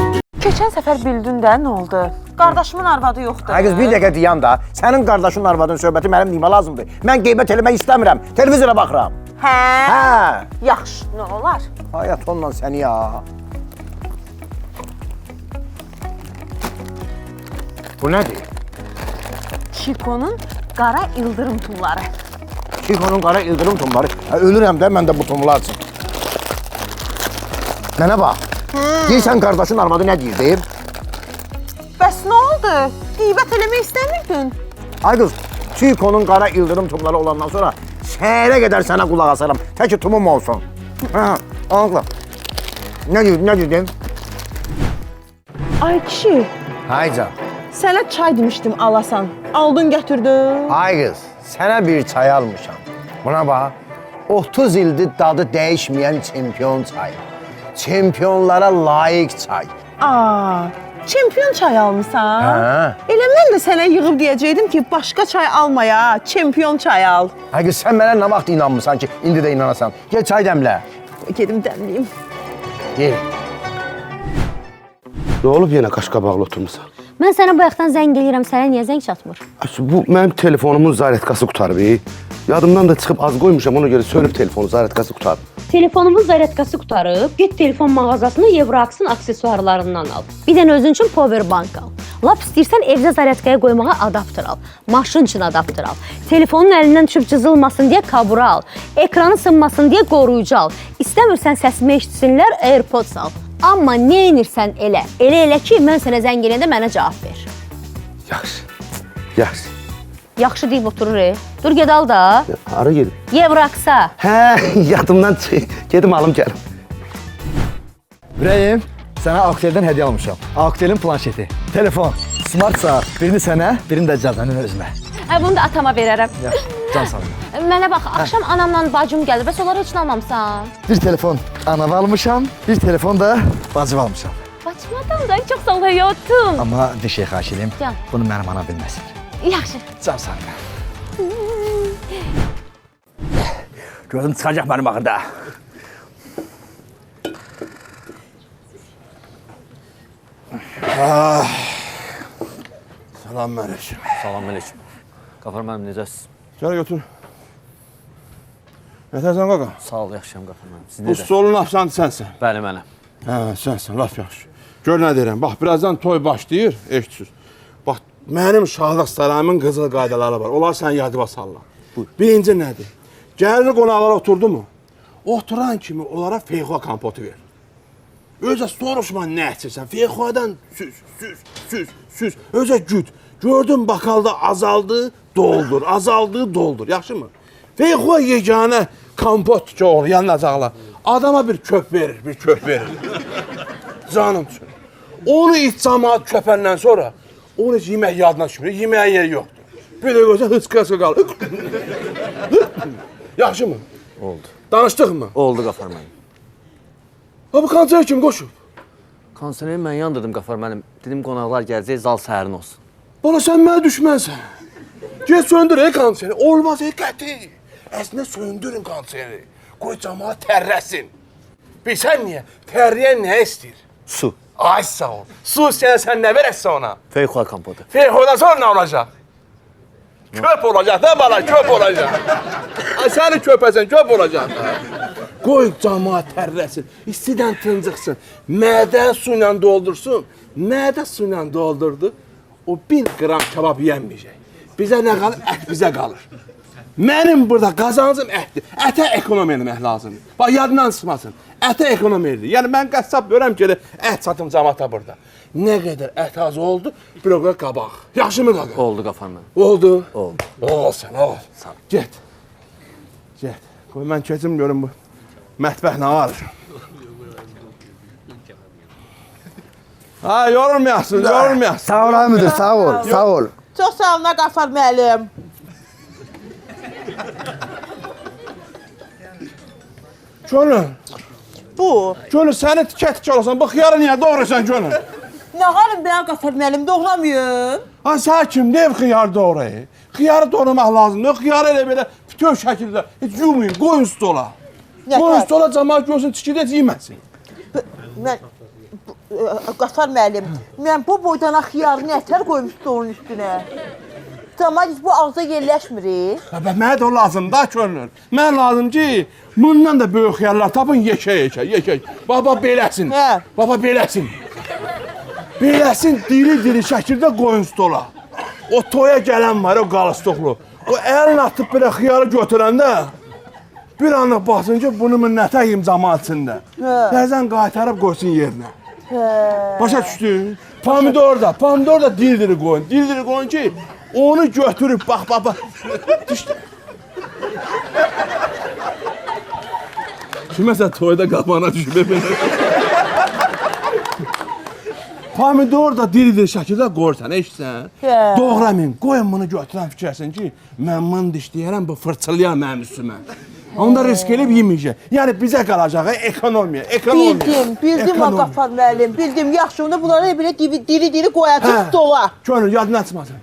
Keçən səfər bildin də nə oldu? Qardaşımın arvadı yoxdur. Ay qız bir dəqiqə deyəm da, sənin qardaşın arvadın söhbəti mənim nimə lazımdır? Mən qeybət eləmək istəmirəm, televizora baxıram. Hə? Hə. Yaxşı, nə olar? Hayat onunla səni ya. Bu nədir? Çikonun qara ildırım tumları. Çikonun qara ildırım tumları. Ölürəm də mən də bu tumlar üçün. Mənə bax. Deyirsən qardaşın arvadı nə deyir? Bəs nə oldu? Qeybət eləmək istəmirdin? Ay qız, Çikonun qara ildırım tumları olandan sonra səhərə qədər sənə qulaq asaram. Təki tumum olsun. Hə, anla. Nə dedim? Ay kişi, Hayca. sənə çay demişdim alasan. Aldın gətirdin. Ay qız, sənə bir çay almışam. Buna bax, 30 ildir dadı dəyişməyən çempion çayı. Çempionlara layiq çay. Aa, çempion çay almısan? Hə. Elə mən də sənə yığıb deyəcəydim ki, başqa çay alma ya, çempion çay al. Ay qız, sən mənə nə vaxt inanmısan ki, indi də inanasan. Gel çay dəmlə. Gedim dəmliyim. Gel. Nə olub yenə qaşqabaqlı oturmusan? Mən sənə bayaqdan zəng eləyirəm, sənə niyə zəng çatmır? Bu mənim telefonumun zaryadkası qurtarıb. Yadımdan da çıxıb az qoymuşam, ona görə sönüb telefonu, zaryadkası qurtarıb. Telefonumun zaryadkası qurtarıb, get telefon mağazasına Euroaxın aksesuarlarından al. Bir dənə özün üçün powerbank al. Lap istəyirsən evdə zaryadkaya qoymağa adapter al. Maşın üçün adapter al. Telefonun əlindən düşüb cızılmasın deyə kabura al. Ekranı sınmasın deyə qoruyucu al. İstəmirsən səsimi eşitsinlər, AirPods al. Amma nə edirsən elə? Elə ki, mən sənə zəng eləyəndə mənə cavab ver. Yaxşı, yaxşı. Yaxşı deyib oturur. Dur ged al da. Hara gedib? Euroaxa. Hə, yadımdan çıxıb. Gedim alım gəlim. İbrahim, sənə Aktel'dən hədiyyə almışam. Aktel'in planşeti, telefon, smart saat. Birini sənə, birini də Cəzənin özünə. Bunu da atama verərəm. Yaxşı, can sağ ol. Mənə bax, axşam anamla bacım gəlir, bəs onları heç nə almamısan. Bir telefon anava almışam, bir telefon da bacıma almışam. Bacımadan da çox sağ ol həyatım. Amma bir şey xahiş edeyim, Can. bunu mənim anam bilməsin. Yaxşı. Can sağ ol. Gözüm çıxacaq mənim axırda. Salamünaleyküm. Salamünaleyküm. Qafar müəllim necəsiz? Gəl götür. Nətərsən qaqa? Sağ ol, yaxşıyam Qafar müəllim. Siz Bu necəsiz? stolun afşantı sənsən. Bəli, mənəm. Hə, sənsən, laf yaxşı. Gör nə deyirəm, bax, birazdan toy başlayır, eşitsiniz. Bax, mənim şahlıq sarayımın qızıl qaydaları var, onlar sən yadıva sallar. Birinci nədir? Gəlini qonaqlara oturdu mu? Oturan kimi onlara feyxua kompotu ver. Özə soruşma nə içirsən, feyxuadan süz, özə güd. Gördün bakalda azaldı, doldur, azaldı, doldur, yaxşı mı? Feyxua yeganə kompot ki olur, yanacaqlar. Adama bir kök verir, bir kök verir. Canım üçün. Onu iç camaat köpəndən sonra, onu heç yemək yadına düşmür, yeməyə yeri yoxdur. Bir də qoysa hıçqı qalır. Yaxşı mı? Oldu. Danışdıq mı? Oldu Qafar müəllim. Ha, bu konser kim qoşub? Konseri mən yandırdım Qafar müəllim. Dedim qonaqlar gələcək, zal səhərin olsun. Bana sən mənə düşmənsən. Get söndür konseri. Olmaz qəti. Əslində söndürün konseri. Qoy camaat tərrəsin. Bilsən niyə? Tərriyən nə istəyir? Su. Ay sağ ol. Su sən nə verəsən ona? Feyxua kompotu. Feyxuadan sonra nə olacaq? Köp olacaq da bala, köp olacaq. Ay səni köpəsən, köp olacaq. Qoy camaat tərrəsin, istidən tıncıqsın. Mədə su ilə doldursun. Mədə su ilə doldurdu. O 1000 qram kebab yənməyəcək. Bizə nə qalır? Ət bizə qalır. Mənim burada qazancım ətdir. Ətə ekonomiya eləmək lazımdır. Bax, yadından çıxmasın. Ətə ekonomiya edir. Yəni, mən qəssab görəm ki, ət satım camaata burada. Nə qədər ət az oldu, bir o qədər qabaq. Yaxşı mı qaqa? Oldu Qafar müəllim. Oldu? Oldu. Ol sən, ol. Get. Get. Qoy, mən keçim görüm bu. Mətbəx nə var? Ha, yorulmayasın, yorulmayasın. Sağ ol müdür, sağ ol, sağ ol. Çox sağ olun Qafar müəllim. Gönül. Bu. Gönül, səni tikə-tikə olsan, bu xiyarı niyə doğraysan Gönül? Nə qalım ben Qafar müəllim, doğramayım. Ha, sən kim, dev xiyarı doğrayı? Xiyarı doğramaq lazımdır. Xiyarı elə belə bütöv şəkildə heç yumayın, qoyun stola. Qoyun stola, camaat görsün, tikidi heç yeməsin. Qafar müəllim, mən bu boydan xiyarı nətər qoymuşdu onun üstünə? Tamam, bu ağza yerləşmir. Mənə də o lazım da görünür. Mənə lazım ki, bundan da böyük xiyarlar tapın, yekək. Baba beləsin. Baba beləsin. Beləsin, diri şəkildə qoyun stola. O toya gələn var, o qalıstoqlu. O əlini atıb belə xiyarı götürəndə bir anlıq baxsın ki, bunu minnətə yiyim camaat içində. Bəzən qaytarıb qoysun yerinə. Başa düşdün? Pomidor da diri qoyun. Diri qoyun ki, onu götürüb, bax. Düşdü. Kiməsə toyda qabağına düşüb. Pomidor da diri şəkildə qoyursan, eşitsən? Doğramayın, qoyun bunu götürən fikirləsin ki, mən bunu dişləyərəm, bu fırçılayan mənim üstümə. Onda risk edib yeməyəcək. Yəni bizə qalacağı ekonomiya. Bildim Qafar müəllim, bildim. Yaxşı, onda bunları belə diri qoyacaq stola. Gönül, yadına çıxmasın.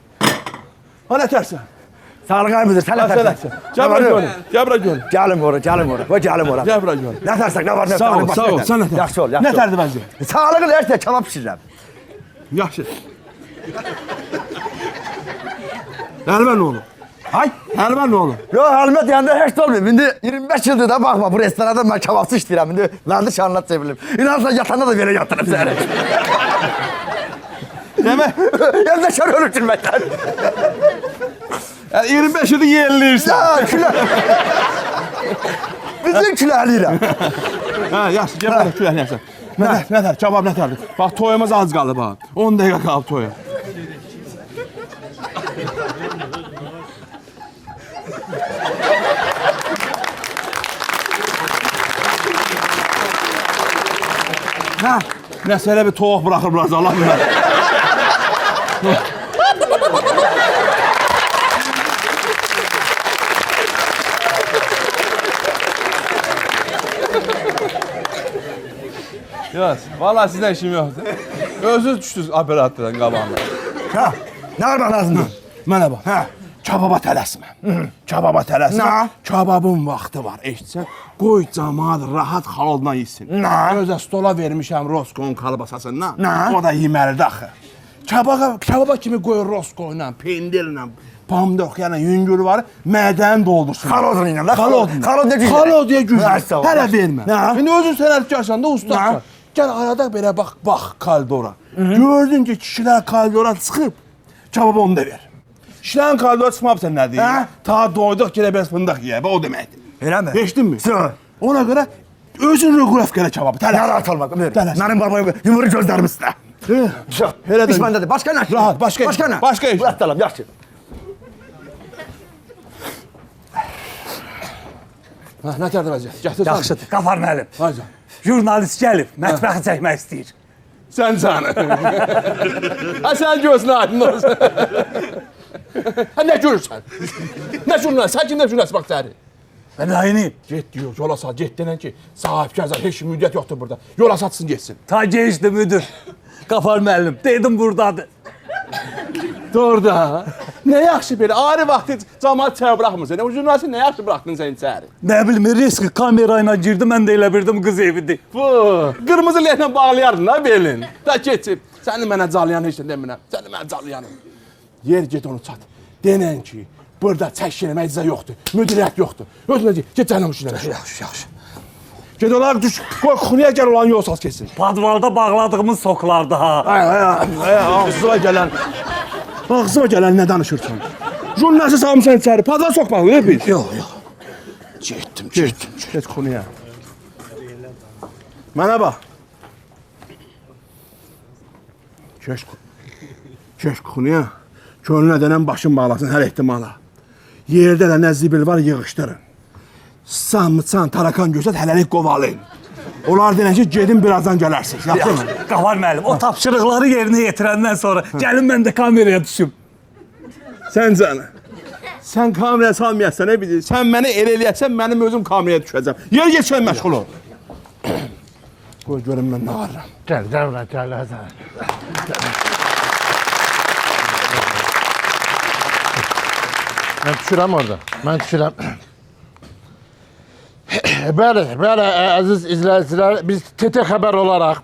Ha, nə tərsən? Sağlığa müdür, sən nə tərsən? Gəbra gönül. Gəlim ora. Gəbra gönül. Nə tərsən, nə var, nə Sağ ol, sən nə tərsən? Yaxşı ol. Nə tərdi vəziyyət? Sağlığın hər şey kebab pişirirəm. Yaxşı. Həlvə nə olur? Ay, həlvə nə olur? Yox, həlvə deyəndə heç də olmuyor. İndi 25 ildir da baxma, bu restoranda mən kebabçı işləyirəm. İndi məndə şanına çevrilim. İnanırsan, yatanda da belə yatırım səni. Demək? Yerdə şər ölür gülməkdən. 25 ildir yenilirsən. Ya, külə. Bizim küləhliyirəm. Hə, yaxşı, gəl burada küləhliyəsən. Nətər, kebab nətərdir? Bax, toyumuz az qaldı, bax. 10 dəqiqə qalıb toya. Nəsə elə bir toğuq bıraxıblar, Allah bilir. Yox, vallahi sizdən işim yoxdur. Özünüz düşdünüz operatordan qabağına. Ha, nə var lazımdır? Mənə bax, kebaba tələsmə. Kebaba tələsmə. Kebabın vaxtı var, eşitsən. Qoy camaat rahat xalodla yesin. Özə stola vermişəm Rosko'nun kalbasasından. O da yeməlidir axı. Kebaba kimi qoyur Rosko'yla, pendirlə, pomidor, yüngül var, mədəni doldursun. Xalodla. Xalod deyə güclə. Hələ vermə. İndi özün sənətkarsan da ustasan. Gəl arada belə bax kaldora. Gördün ki, kişilər kaldora çıxıb, kebaba onu da ver. Kişilərin kaldora çıxmab sən nə deyir? Ta doyduq ki, biraz fındaq yiyək, o deməkdir. Elə mi? Eşdin mi? Ona görə özün rəqurəf gələ kebabı. Narahat olmaq, mənim babam yumuru gözlərim üstə. Elə də. İş məndədir, başqa nə? Rahat, başqa iş. Başqa iş. Bıraxdalım, yaxşı. Nətərdə vəziyyət? Gətirsən. Yaxşıdır, Qafar müəllim. Hayca. Jurnalist gəlib, mətbəxi çəkmək istəyir. Sən canı. Ha, sən gözünə aydın olsun. Ha, nə görürsən? Nə jurnalist? Sən kimdən jurnalist bax dəri? Mən nəyiniyim? Get diyor, yola sat. Get denən ki, sahibkar zat, heç müddət yoxdur burada. Yola satsın, getsin. Ta geçdi müdür. Qafar müəllim, dedim buradadır. Doğru da. Nə yaxşı belə, ayrı vaxtı camaat çaya bıraxmırsan. O jurnalisti nə yaxşı bıraxdın sən içəri? Nə bilim, risk kamerayla girdi, mən də elə bildim qız evidir. Bu, qırmızı lehlə bağlayardın ha belin. Da keçib, səni mənə calayan heç nə demirəm. Səni mənə calayanım. Yer get onu çat. Denən ki, burada çəkilmə icra yoxdur, müdiriyyət yoxdur. Özünə deyil, get cəhənnəm işinə. Yaxşı. Get olaraq düş, qoy xunuya gəl olan yol saz keçsin. Padvalda bağladığımız soklarda ha. Ağzıma gələn nə danışırsan? Jurnalisi salmışsan içəri, padval sokmaq, öyle bil. Yox. Getdim. Get xunuya. Mənə bax. Keş xunuya. Könlünə dənən başın bağlasın hər ehtimala. Yerdə də nə zibil var, yığışdırın. Mıçan, tarakan görsət, hələlik qovalayın. Onlar denən ki, gedin birazdan gələrsiniz. Yaxşı mı? Qafar müəllim, o tapşırıqları yerinə yetirəndən sonra gəlin mən də kameraya düşüm. Sən canı. Sən kameraya salmayasan, nə bilir? Sən məni elə eləyəsən, mənim özüm kameraya düşəcəm. Yer geçən məşğul ol. Qoy görüm mən nə varıram. Gəl. Mən düşürəm orada. Bəli, əziz izləyicilər, biz TT xəbər olaraq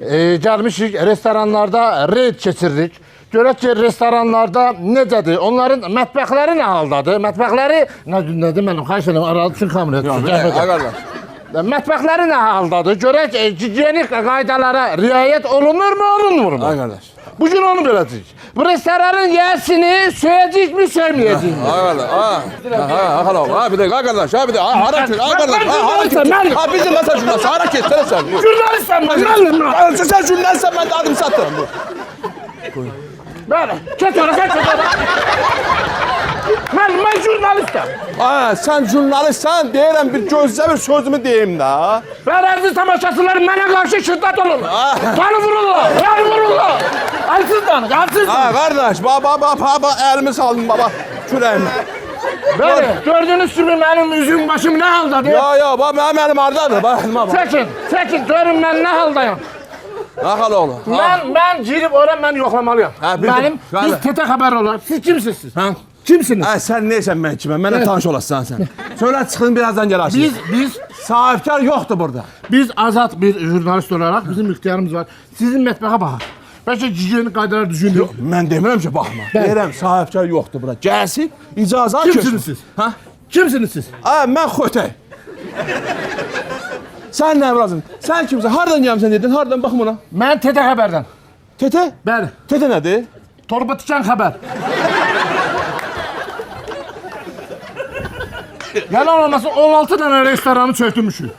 Gəlmişik restoranlarda reyd keçiririk. Görək ki, restoranlarda necədir? Onların mətbəxləri nə haldadır? Mətbəxləri... Nədir mənim? Xahiş edirəm, aralı üçün kamera etsin. Mətbəxləri nə haldadır? Görək, gigiyenik qaydalara riayət olunur mu, olunmur mu? Ay qardaş. Bugün onu biləcəyik. Bu restoranın yiyəsini söyləyəcək mi, söylməyəcək mi? Ay qardaş, bir dakika, qardaş, bir dakika, hara kes, ay qardaş, hara kes. Ha, bizim məsəl jurnalist, hara kes, sen. Jurnalistsən mən. Sen jurnalistsən, mən də adım satırım. Bəli, kes ora, kes ora. Mən jurnalistəm. Ay, sen jurnalistsən, deyirəm, bir gözlə bir sözümü deyim də. Bəli, əziz tamaşaçılar, mənə qarşı şiddet olun. Bəni vururlar, bəni vururlar. Əlsizdən, əlsizdən. Ha, qardaş, baba, əlimi saldım, baba, kürəyimi. Bəli, gördüyünüz kimi mənim üzüm, başım nə haldadır? Ya, baba, mənim əlim hardadır, baba. Çəkin, görün mən nə haldayım. Nə hal olur? Mən girib ora, mən yoxlamalıyam. Biz TT xəbər olar. Siz kimsiniz siz? Kimsiniz? Sən neysən mən kiməm? Mənə tanış olasın sən. Söylə çıxın, birazdan gələrsin. Biz sahibkar yoxdur burada. Biz azad bir jurnalist olaraq bizim ixtiyarımız var. Sizin mətbəxə baxaq. Bəlkə gigiyenik qaydalar düzgündür. Mən demirəm ki, baxma. Deyirəm, sahibkar yoxdur burada. Gəlsin, icazə köçün. Kimsiniz siz? Kimsiniz siz? Mən Xötey. Sən nə lazım? Sən kimsən? Hardan gəlmisən dedin? Hardan baxım ona? Mən TT xəbərdən. TT? Bəli. TT nədir? Torba tikan xəbər. Yalan olmasın 16 dənə restoranı çöktürmüşük.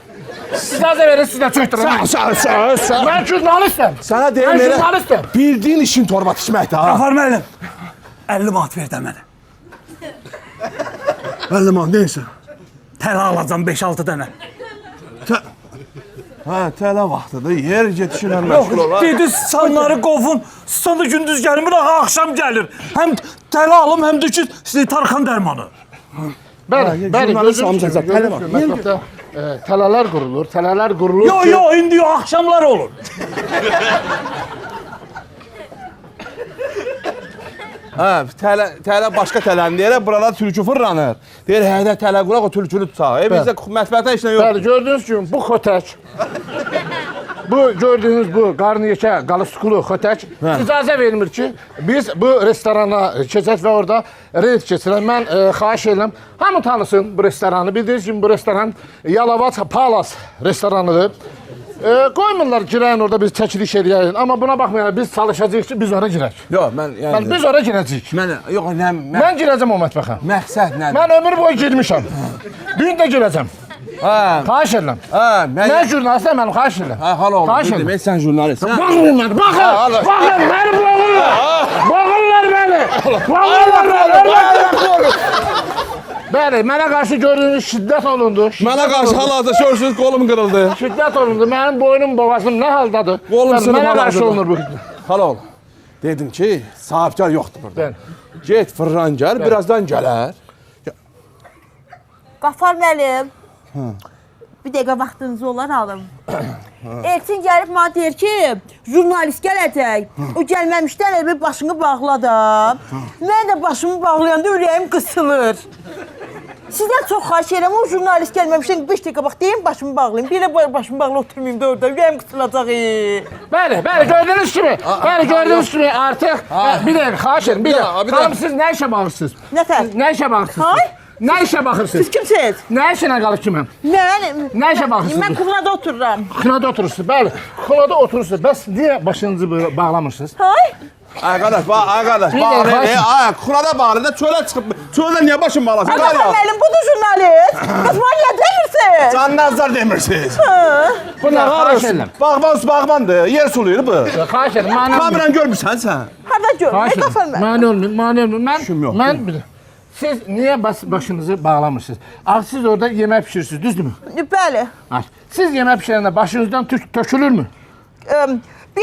İcazə verin sizə çöktürəm. Sən. Mən jurnalistəm. Sənə deyim Mən jurnalistəm. Bildiyin işin torba tikməkdir ha. Qafar müəllim, 50 manat ver də mənə. 50 manat neysə? Tələ alacam 5-6 dənə. Tələ vaxtıdır, yer getişinə məşğul olar. Dedi insanları qovun, sonra gündüz gəlmir, axşam gəlir. Həm tələ alım, həm də ki, Tarxan dərmanı. Bəli, mətbəxdə tələlər qurulur. Yo, indi axşamlar olur. Tələ başqa tələni deyir, burada tülkü fırlanır. Deyir, həydə tələ quraq, o tülkünü tutaq. Bizdə mətbəxdə işlə yox. Bəli, gördüyünüz kimi bu xötək. Gördüyünüz bu qarnı yekə, qalıskulu xötək icazə vermir ki, biz bu restorana keçək və orada reyd keçirək. Mən xahiş edirəm, hamı tanısın bu restoranı. Bildiyiniz kimi bu restoran Yalavac Palace restoranıdır. Qoymurlar girəyin orada biz çəkiliş edəyək. Amma buna baxmayaraq biz çalışacağıq ki, biz ora girək. Yox, biz ora girəcəyik. Mən girəcəm o mətbəxə. Məqsəd nədir? Mən ömür boyu girmişəm. Bugün də girəcəm. Xahiş edirəm. Mən jurnalistəm, mənim xahiş edirəm. Xal oğlum, bildim, sən jurnalist. Baxın mən, baxın, məni boğurlar məni. Bəli, mənə qarşı gördüyünüz şiddət olundu. Mənə qarşı hal-hazırda görsünüz, qolum qırıldı. Şiddət olundu, mənim boynum, boğazım nə haldadır? Qolum sınıb mənə qarşı olunur bu. Xal oğlum, dedim ki, sahibkar yoxdur burada. Get, fırran gəl, birazdan gələr. Qafar müəllim. Bir dəqiqə vaxtınızı olar alım. Elçin gəlib mənə deyir ki, jurnalist gələcək. O gəlməmişdən elə bir başını bağladım. Mən də başımı bağlayanda ürəyim qısılır. Sizdən çox xahiş edirəm, o jurnalist gəlməmişdən 5 dəqiqə bax, deyim başımı bağlayayım. Bir də başımı bağlı oturmayayım da orada, ürəyim qısılacaq. Bəli, gördüyünüz kimi artıq bir dəqiqə xahiş edirəm, bir dəqiqə. Xanım, siz nə işə baxırsınız? Nə işə baxırsınız? Nə işə baxırsınız? Siz kimsiniz? Nə işlə qalıb ki mən? Nə işə baxırsınız? Mən Xunada otururam. Xunada oturursunuz, bəli. Xunada oturursunuz. Bəs niyə başınızı bağlamırsınız? Ay qardaş, Xunada bağlıda çölə çıxıb, çöldə niyə başım bağlasın? Qafar müəllim, budur jurnalist. Qız bana niyə demirsiniz? Can nazar demirsiniz. Bu nə xahiş edirəm? Bağbandır, yer suluyur bu. Xahiş edirəm. Kameran görmürsən sən? Harada görmür, Qafar müəllim? Mani olmayın. Mən siz niyə başınızı bağlamırsınız? Siz orada yemək pişirirsiniz, düzdürmü? Bəli. Siz yemək pişirəndə başınızdan tüs tökülürmü?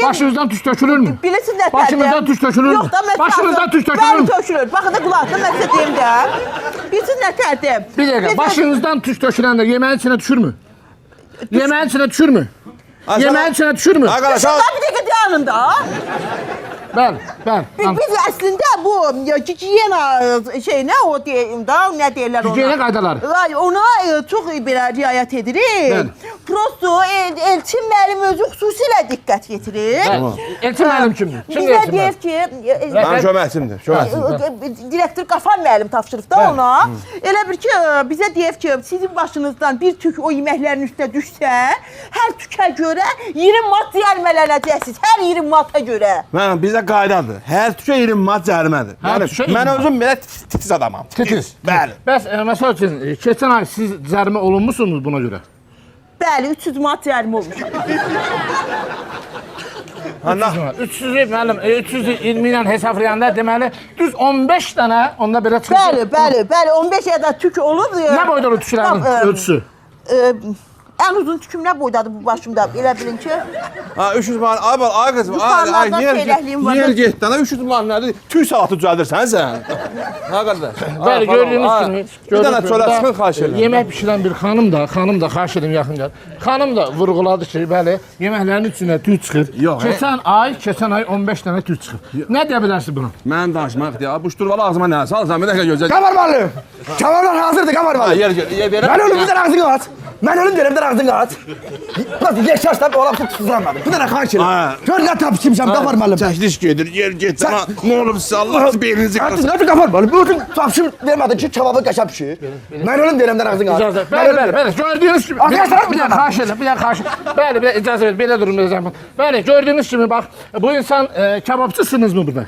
Başınızdan tüs tökülürmü? Bilirsiniz nə Başınızdan tüs tökülürmü? Yox da mən başınızdan tüs tökülürmü? Bəli, tökülür. Baxın da qulaqda mən sizə deyim də. Bilirsiniz nə tərdim? Bir dəqiqə, başınızdan tüs töküləndə yeməyin içinə düşürmü? Yeməyin içinə düşürmü? Yeməyin içinə düşürmü? Bir dəqiqə dayanın da. Bəli, bəli. Biz əslində bu gigiyena şeyinə o deyim də, nə deyirlər ona? Gigiyena qaydaları. Ay, ona çox belə riayət edirik. Bəli. Prosto Elçin müəllim özü xüsusilə diqqət yetirir. Elçin müəllim kimdir? Bizə deyir ki, Mənim köməkçimdir. direktor Qafar müəllim tapşırıb da ona. Elə bir ki, bizə deyir ki, sizin başınızdan bir tük o yeməklərin üstə düşsə, hər tükə görə 20 manat cərimələnəcəksiniz. Hər 20 manata görə. Mən bizə qaydadır. Hər tükə 20 manat cərimədir. Mən özüm belə titiz adamam. Titiz. Bəli. Bəs məsəl üçün keçən ay siz cərimə olunmusunuz buna görə? Bəli, 300 manat cərimə olmuşam. 300-ü müəllim, 320 ilə hesablayanda deməli düz 15 dənə onda belə çıxır. Bəli, 15 ya da tük olub. Nə boyda olur tüklərin ölçüsü? Ən uzun tüküm nə boydadır bu başımda, elə bilin ki. 300 manat, ay qızım, Yuxarılarda seyrəkliğim var. Yer getdi, 300 manat nədir? Tüy saatı düzəldirsən sən. Ha qardaş. Bəli, gördüyünüz kimi. Bir dənə çölə çıxın, xahiş edirəm. Yemək bişirən bir xanım da, xahiş edim yaxın gəl. Xanım da vurğuladı ki, bəli, yeməklərin içində tüy çıxır. Yox. Keçən ay 15 dənə tüy çıxır. Nə deyə bilərsiniz bunu? Mən danışmaq deyil. Bu şturvalı ağzıma nə salsan, bir dəqiqə gözlə. Qafar müəllim. Kebablar hazırdır Qafar müəllim. Yer verəm. Mən ölüm bir dənə ağzını aç. Mən ölüm deyirəm bir dənə ağzını aç. Nasıl yaşarsam olam tutuzlanmadım. Bir dənə xahiş edirəm. Gör nə tapışmışam Qafar müəllim. Çəkiliş gedir, yer getsin. Nə olub sizə Allah beyninizi qırsın. Artıq nə Qafar müəllim? Bütün tapışım vermədin ki, kebabı qəşəng pişir. Mən ölüm deyirəm bir dənə ağzını aç. Bəli, gördüyünüz kimi. Bir dənə xahiş edirəm, Bəli, icazə ver, belə durun bir zaman. Bəli, gördüyünüz kimi bax, bu insan kebabçısınız mı burada?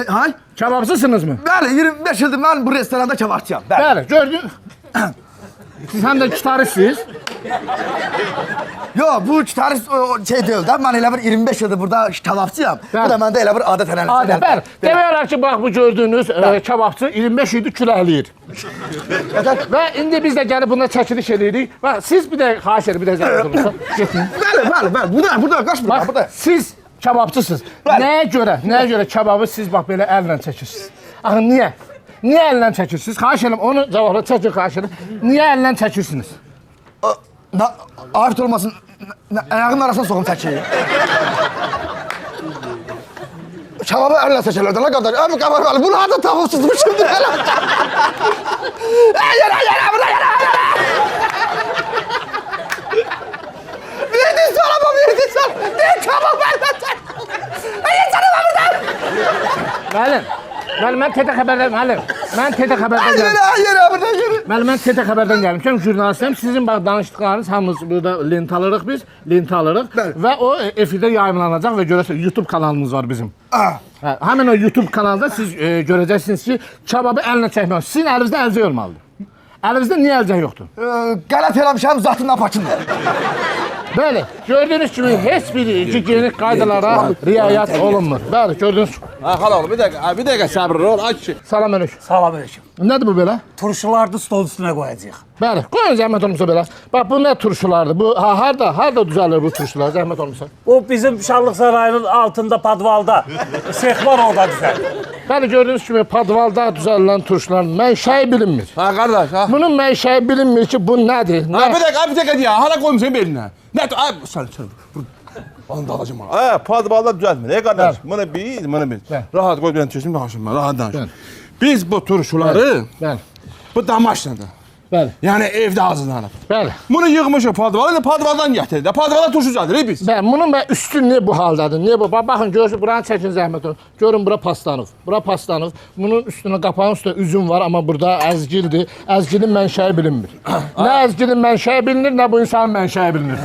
Hay? Kebabçısınız mı? Bəli, 25 ildir mən bu restoranda kebabçıyam. Bəli, gördün. Siz həm də gitaristsiniz. Yox, bu gitarist şey deyil də. Mən elə bir 25 ildir burada kebabçıyam. Bu da məndə elə bir adət ənənəsi. Bəli. Demək olar ki, bax bu gördüyünüz kebabçı 25 ildir küləliyir. Və indi biz də gəlib buna çəkiliş edirik. Və siz bir də xahiş edir, bir də zəhmət olursa, getin. Bəli. Burada qaçmır. Bax, siz kebabçısınız. Nəyə görə kebabı siz bax belə əllə çəkirsiniz? Axı niyə? Niyə əllə çəkirsiniz? Xahiş edirəm, onu cavabla çəkin, xahiş edirəm. Niyə əllə çəkirsiniz? Afət olmasın, ayağının arasına soğum çəkir. Kebabı əllə çəkirlər də, nə qədər? Əmi Qafar müəllim, bunu harada tapıbsınız bu şimdi elə? Yere! Verdin sana. Ne kebab əllə çəkir? Yetsene ben buradan! Müəllim, mən TT xəbərdən, mən TT xəbərdən gəlmişəm. Yere! Müəllim, mən TT xəbərdən gəlmişəm, jurnalistəm. Sizin bax danışdıqlarınız hamımız burada lent alırıq biz, və o efirdə yayımlanacaq və görərsiniz YouTube kanalımız var bizim. Həmin o YouTube kanalda siz görəcəksiniz ki, kebabı əllə çəkmək. Sizin əlinizdə əlcək olmalıdır. Əlinizdə niyə əlcək yoxdur? Qələt eləmişəm, zatından pakındır. Bəli, gördüyünüz kimi heç bir gigiyenik qaydalara riayət olunmur. Bəli, gördüyünüz kimi. Xala oğlum, bir dəqiqə səbirli ol, ay kişi. Salam əleykum. Salam əleykum. Nədir bu belə? Turşulardı stol üstünə qoyacağıq. Bəli, qoyun zəhmət olmasa belə. Bax, bu nə turşulardır? Bu harda düzəlir bu turşular? Zəhmət olmasa. O bizim Şanlıq Sarayının altında padvalda. Sex var orada düzəlir. Bəli, gördüyünüz kimi padvalda düzəlilən turşuların mənşəyi bilinmir. Ha qardaş, ha. Bunun mənşəyi bilinmir ki, bu nədir? Bir dəqiqə deyə, hala qoymusan belinə. Nə? Ay, sən. Onu da alacağım. Padvalda düzəltmir, qardaş. Bunu bil. Rahat qoy, bir çözüm danışım mən, rahat danışım. Biz bu turşuları, bu damaşladır. Bəli. Yəni evdə hazırlanıb. Bəli. Bunu yığmışıq padvala, indi padvaldan gətirir də. Padvala turşu düzəldirik biz. Bəli, bunun üstünlüyü bu haldadır. Niyə bu? Baxın, görürsünüz, buranı çəkin zəhmət olun. Görün, bura paslanıb. Bura paslanıb. Bunun üstünə, qapağın üstünə üzüm var, amma burada əzgildir. Əzgilin mənşəyi bilinmir. Nə əzgilin mənşəyi bilinir, nə bu insanın mənşəyi bilinir.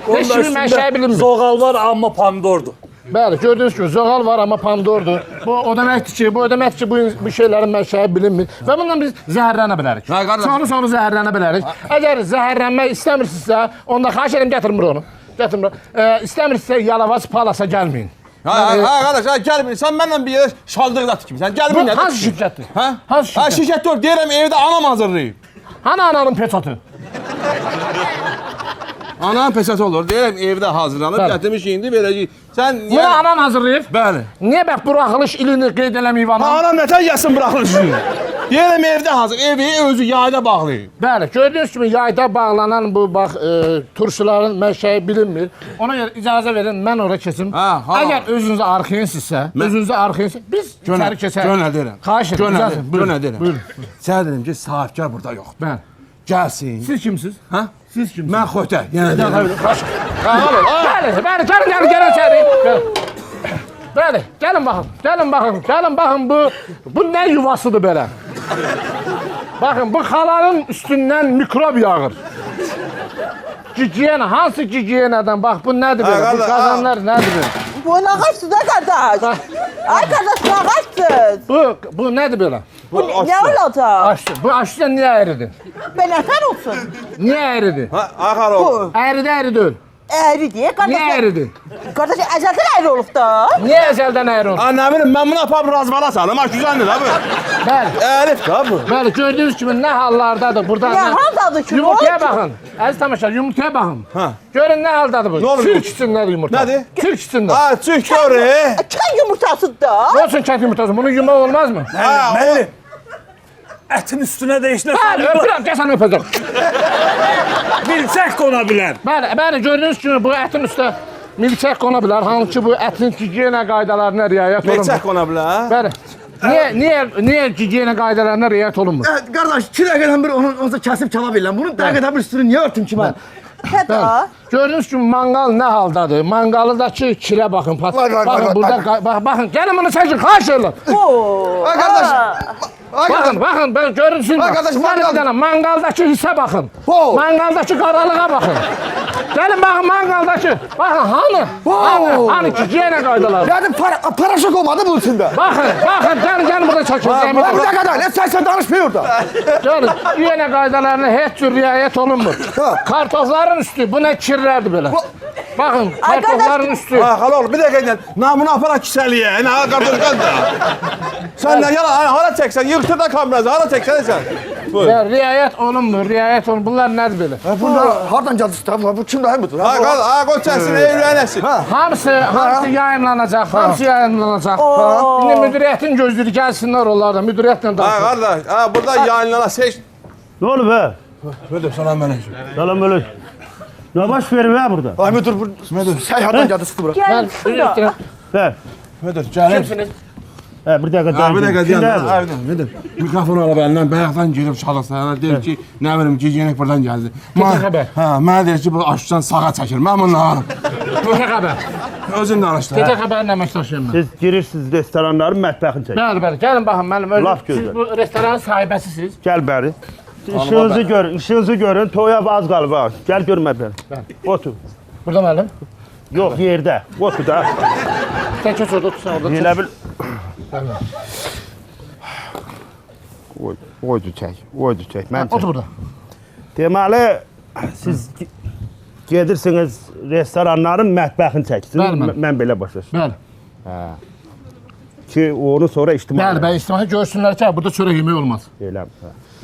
Heç kimin mənşəyi bilinmir. Zoğal var, amma pomidordur. Bəli, gördüyünüz kimi zoğal var, amma pomidordur. Bu o deməkdir ki, bu şeylərin mənşəyi bilinmir və bundan biz zəhərlənə bilərik. Sonra zəhərlənə bilərik. Əgər zəhərlənmək istəmirsinizsə, onda xahiş edirəm gətirmir onu. İstəmirsinizsə Yalavaz Palasa gəlməyin. Qardaş, gəlməyin. Sən mənlə bir yerə şaldırıqda tikmisən. Gəlməyin nədir? Hansı şirkətdir? Hansı şirkət? Şirkət deyil, deyirəm evdə anam hazırlayıb. Hani ananın peçatı? Anam peşəsi olur. Deyirəm evdə hazırlanıb, Bəli. gətirmiş indi verəcək. Sən Bunu anan hazırlayır. Bəli. Niyə bax buraxılış ilini qeyd eləməyib anam? Anam nətər yesin buraxılışını? Deyirəm evdə hazır, evi özü yayda bağlayıb. Bəli, gördüyünüz kimi yayda bağlanan bu bax turşuların mənşəyi bilinmir. Ona görə icazə verin, mən ora keçim. Ha. Əgər özünüzü arxayınsınızsa, biz içəri keçək. Gönə deyirəm. Xahiş edirəm. icazə verin. Gönə deyirəm. Buyurun. Sənə dedim ki, sahibkar burada yox. Bəli. Gəlsin. Siz kimsiniz? Ha? Siz kimsiniz? Mən Xotə. Yenə deyirəm. Bəli, gəlin içəri. Bəli, gəlin baxın, bu nə yuvasıdır belə? Baxın, bu xalanın üstündən mikrob yağır. Gigiyena, hansı gigiyenadan? Bax, bu nədir belə? Bu qazanlar nədir belə? Bu nə ağaçsız da qardaş? Ay qardaş, bu ağaçsız. Bu nədir belə? Bu nə olacaq? Aşçı. Bu aşçıdan niyə əyridir? Beləfər olsun. Niyə əyridir? Axar ol. Əyri deyil. Əyridir, qardaş. Niyə əyridir? Qardaş, əzəldən əyri olub da. Niyə əzəldən əyri olub? Nə bilim, mən bunu aparıb razbala salım. Ha, güzeldir ha bu. Bəli. Əlif da bu. Bəli, gördüyünüz kimi nə hallardadır burada. Nə haldadır ki? Yumurtaya baxın. Əziz tamaşaçılar, yumurtaya baxın. Ha. Görün nə haldadır bu. Nə olur? Türk içindədir yumurta. Nədir? Türk içində. Ha, Türk görür. Kən yumurtasıdır da. Ne olsun kət yumurtası? Bunu yumaq olmaz mı? Ha, o. Ətin üstünə də işlə Bəli, öpürəm, gəl səni öpəcəm. Milçək qona bilər. Bəli, gördüyünüz kimi bu ətin üstə milçək qona bilər. Hansı ki bu ətin gigiyena qaydalarına riayət olunmur. Milçək qona bilər. Bəli. Niyə gigiyena qaydalarına riayət olunmur? Qardaş, 2 dəqiqədən bir onu kəsib çala bilirəm. Bunun dəqiqədən bir üstünü niyə örtüm ki mən? Hətta. Gördüyünüz kimi manqal nə haldadır? Manqalıdakı kirə baxın. Baxın burada, baxın, gəlin bunu çəkin, xahiş edirəm. Ay qardaş. Baxın, ben görürsün. Arkadaş, mangaldakı hissə baxın. Mangaldakı qaralığa baxın. Gəlin baxın mangaldakı. Baxın, hani gigiyena qaydaları. Yəni paraşok olmadı bunun içində. Baxın, gəlin burada çəkin. Bir dəqiqə, sən danışmıyor orada. Gəlin, gigiyena qaydalarına heç cür riayət olunmur. Kartofların üstü, bu nə kirlərdir belə. Baxın, kartofların üstü. Ha, halol, bir dəqiqə, namını apara kisəliyə, nə qardaşqan da. Sən nə yana, hala çəksən, yığtır da kamerası, hala çəksən sən. Riayət olunmur. Bunlar nədir belə? Bunlar hardan gəldi də? Bu kim də budur? Ha, qoy çəksin, öyrənəsin. Hamısı yayınlanacaq, İndi müdiriyyətin gözləyir, gəlsinlər onlarla, müdiriyyətlə danışır. Ha, qardaş, burada yayınlanas, heç... Ne oldu be? Müdür, salam aleyküm. Salam aleyküm. Ne baş verir be burada? Ay müdür, sən hardan gəldi sıxdı bura? Gəl, şurada. Ver. Müdür, gəlir. Kimsiniz? Bir dakika. Bir dəqiqə, deyəm. Müdür, mikrofonu alıb əlindən, bayaqdan girib çalışsana, deyir ki, nə bilim, gigiyenik buradan gəldi. xəbər? Hə, mənə deyir ki, bu aşçıdan sağa çəkir, mən bunu alım. Gecə xəbər. Özün danışdı. Gecə xəbərin əməkdaşıyım mən. Siz girirsiniz restoranların mətbəxini çəkin. Bəli, gəlin baxın mənim özüm. Laf gözəl. Siz bu restoranın sahibəsisiniz. Gel beri. İşinizi görün. Toya az qalıb ha. Gel gör mətbəxini. Otur. Burada müəllim. Yox, yerdə. Otur da. Sən keç orada, otursan orada. Elə bil. Oydu çək. Mən Otur burada. Deməli, siz gedirsiniz restoranların mətbəxini çəksiniz. Mən belə başa düşdüm. Bəli. Ki onu sonra ictimai. Bəli, ictimai görsünlər ki, burada çörək yemək olmaz. Elə.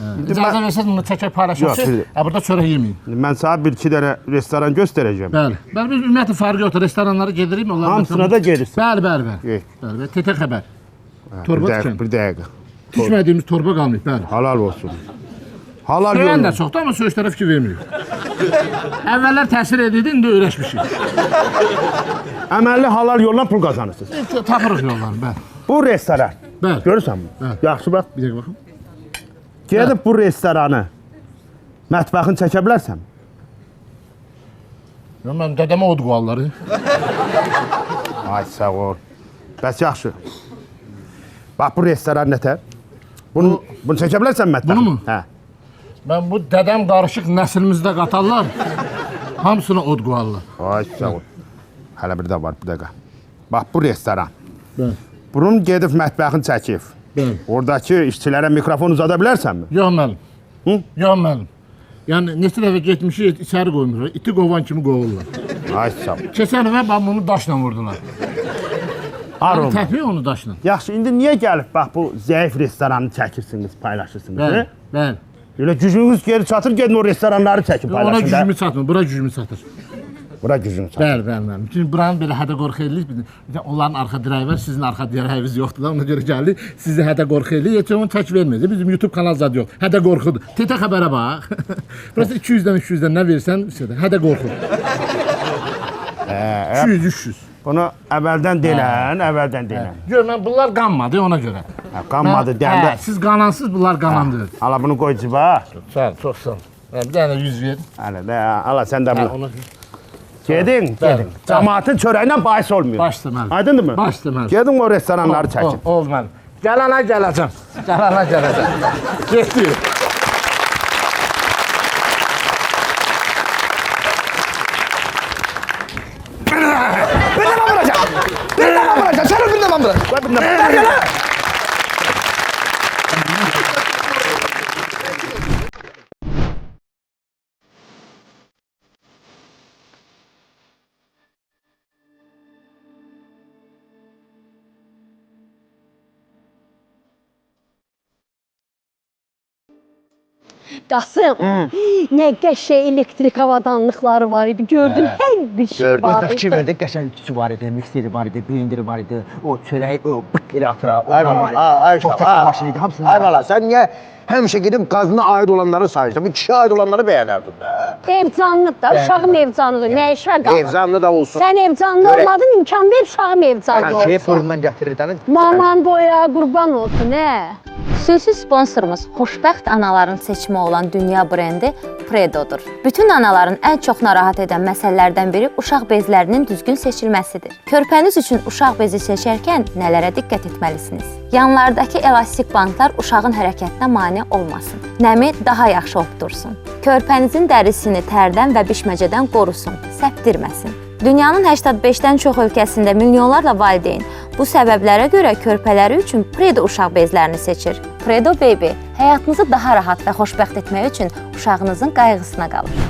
İcazə versəz bunu çəkək paylaşaq ki, burada çörək yeməyin. Mən sana bir-iki dənə restoran göstərəcəm. Bəli. Biz ümumiyyətlə fərqi yoxdur. Restoranlara gedirik. Hamısına da gedirsin. Bəli. TT xəbər. Torba dükkan. Bir dəqiqə. Düşmədiyimiz torba qalmayıb, bəli. Halal olsun. Halal Söyən də çoxdur, amma söyüşlərə fikir vermirik. Əvvəllər təsir edirdi, indi öyrəşmişik. Əməlli halal yolla pul qazanırsınız. Tapırıq yolları, bəli. Bu restoran. Bəli. Görürsən mi? Yaxşı bax. Bir dəqiqə baxın. Gedib bu restoranı mətbəxini çəkə bilərsən? Mən dədəmə od qoğalları. Ay sağ ol. Bəs yaxşı. Bax bu restoran nətər? Bunu çəkə bilərsən mətbəxini? Bunu mu? Hə. Mən bu dədəm qarışıq nəslimizdə qatarlar. Hamısına od qoğallar. Ay sağ ol. Hələ bir də var, bir dəqiqə. Bax bu restoran. Bəli. Bunun gedib mətbəxini çəkib. Bəli. Oradakı işçilərə mikrofon uzada bilərsənmi? Yox müəllim. Yox müəllim. Yəni neçə dəfə getmişik, içəri qoymuşlar. İti qovan kimi qovurlar. Ay sağ ol. Keçən dəfə bax bunu daşla vurdular. Arom. Təpiy onu daşla. Yaxşı, indi niyə gəlib bax bu zəif restoranı çəkirsiniz, paylaşırsınız? Bəli. Elə gücünüz geri çatır, gedin o restoranları çəkin Ona paylaşın da. gücümü çatmır, bura gücümü çatır. Bura gücünü çatır. Bəli. Çünki buranın belə hədə-qorxu eləyirik. Bir də onların arxa dirəyi var, sizin arxa dirəyiniz yoxdur da. Ona görə gəlir, sizi hədə-qorxu eləyir. Heç onu tək vermir. Bizim YouTube kanal zad yox. Hədə-qorxudur. TT xəbərə bax. Burası 200-dən nə versən, hədə-qorxu. 200-300. Bunu əvvəldən denən, Gör, mən bunlar qanmadı ona görə. Qanmadı deyəndə. Siz qanansız, bunlar qanandır. Ala bunu qoy cibə. Sağ ol, çox sağ ol. Bir dənə 100 ver. Ala sən də bunu. Onu Gedin. Cəmaatın çörəyinə bahis olmuyor. baş deməli. Aydındır mı? Baş deməli. Gedin o restoranları çəkin. Oldu mənim. Gələnə gələcəm. Getdi. Bir de ben vuracağım. Şerif bir de ben vuracağım. Qasım, nə qəşəng elektrik avadanlıqları var idi. Gördün, hər bir şey var idi. Kim verdi? Qəşəng ütüsü var idi, mikseri var idi, blenderi var idi. O çörəyi o bık elə atıra. Ay bala, sən niyə həmişə gedib qazına aid olanları sayırsan? Bu kişiyə aid olanları bəyənərdin də. Evcanlıq da, uşağım evcanlıdır. Nə işə qalır? Evcanlı da olsun. Sən evcanlı olmadın, imkan ver uşağım evcanlı olsun. fırından gətirir. Maman boya qurban olsun, nə? Xüsusi sponsorumuz xoşbəxt anaların seçimi olan dünya brendi Predodur. Bütün anaların ən çox narahat edən məsələlərdən biri uşaq bezlərinin düzgün seçilməsidir. Körpəniz üçün uşaq bezi seçərkən nələrə diqqət etməlisiniz? Yanlardakı elastik bantlar uşağın hərəkətinə mane olmasın. Nəmi daha yaxşı obdursun. Körpənizin dərisini tərdən və bişməcədən qorusun, səpdirməsin. Dünyanın 85-dən çox ölkəsində milyonlarla valideyn bu səbəblərə görə körpələri üçün Predo uşaq bezlərini seçir. Predo Baby həyatınızı daha rahat və xoşbəxt etmək üçün uşağınızın qayğısına qalır.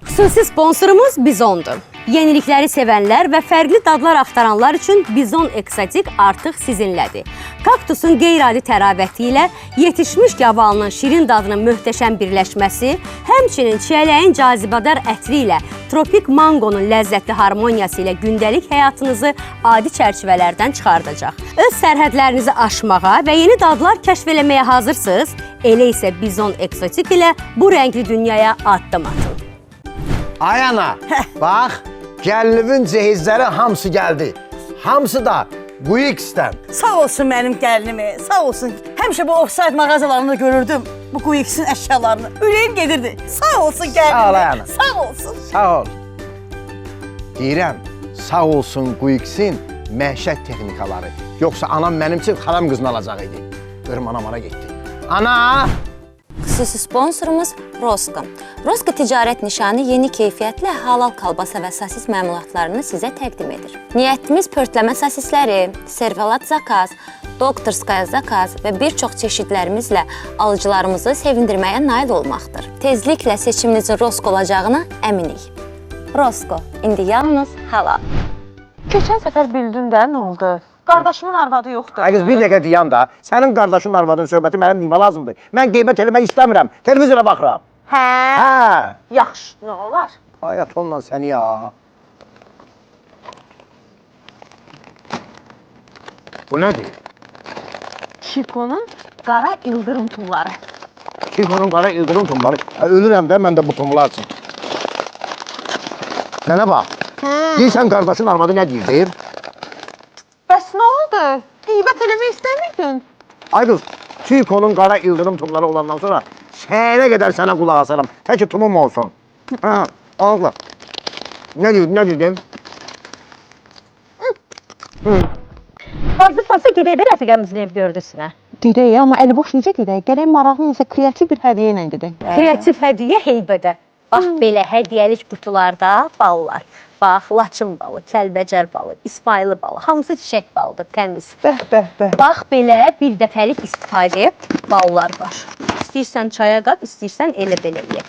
Xüsusi sponsorumuz Bizondur. Yenilikləri sevənlər və fərqli dadlar axtaranlar üçün Bizon Eksotik artıq sizinlədir. Kaktusun qeyri-adi təravəti ilə yetişmiş gavalının şirin dadının möhtəşəm birləşməsi, həmçinin çiyələyin cazibədar ətri ilə tropik mangonun ləzzətli harmoniyası ilə gündəlik həyatınızı adi çərçivələrdən çıxardacaq. Öz sərhədlərinizi aşmağa və yeni dadlar kəşf eləməyə hazırsınız? Elə isə Bizon Eksotik ilə bu rəngli dünyaya addım atın. Ay ana, bax, gəlinivin cehizləri hamısı gəldi. Hamısı da Quix'dən. Sağ olsun mənim gəlinimi, sağ olsun. Həmişə bu offside mağazalarında görürdüm bu Quix'in əşyalarını. Ürəyim gedirdi. Sağ olsun gəlinimi. Sağ ol ana. Sağ olsun. Sağ ol. Deyirəm, sağ olsun Quix'in məişət texnikaları. Yoxsa anam mənim üçün xalam qızını alacaq idi. Görüm anam ara getdi. Ana! Xüsusi sponsorumuz Rosko. Rosko ticarət nişanı yeni keyfiyyətlə halal kalbasa və sosis məmulatlarını sizə təqdim edir. Niyyətimiz pörtləmə sosisləri, servelat zakaz, doktorskaya zakaz və bir çox çeşidlərimizlə alıcılarımızı sevindirməyə nail olmaqdır. Tezliklə seçiminizin Rosko olacağına əminik. Rosko, indi yalnız halal. Keçən səfər bildin də, nə oldu? Qardaşımın arvadı yoxdur. Ay qız, bir dəqiqə deyəm da, sənin qardaşın arvadın söhbəti mənim neyimə lazımdır. Mən qeybət eləmək istəmirəm, televizora baxıram. Hə? Yaxşı, nə olar? Hayat onunla səni ya. Bu nədir? Chico'nun qara ildırım tumları. Chico'nun qara ildırım tumları. Ölürəm də mən də bu tumlar üçün. Sənə bax, deyirsən qardaşın arvadı nə deyir? Bəs nə oldu? Qeybət eləmək istəmirdin? Ay qız, Chico'nun qara ildırım tumları olandan sonra sənə qədər sənə qulaq asaram. Təki tumum olsun. Hə, ağla. Nə dedim? Hazırsansa gedək də rəfiqəmizin ev gördüsünə. Gedək, amma əli boş necə gedək? Gələk maraqlı necə kreativ bir hədiyyə ilə gedək. Kreativ hədiyyə heybədə. Bax, belə hədiyyəlik qutularda ballar. Bax, laçın balı, kəlbəcər balı, İsmaili balı, hamısı çiçək balıdır, təmiz. Bəh. Bax, belə bir dəfəlik istifadəyə ballar var. İstəyirsən çaya qat, istəyirsən elə-belə ye.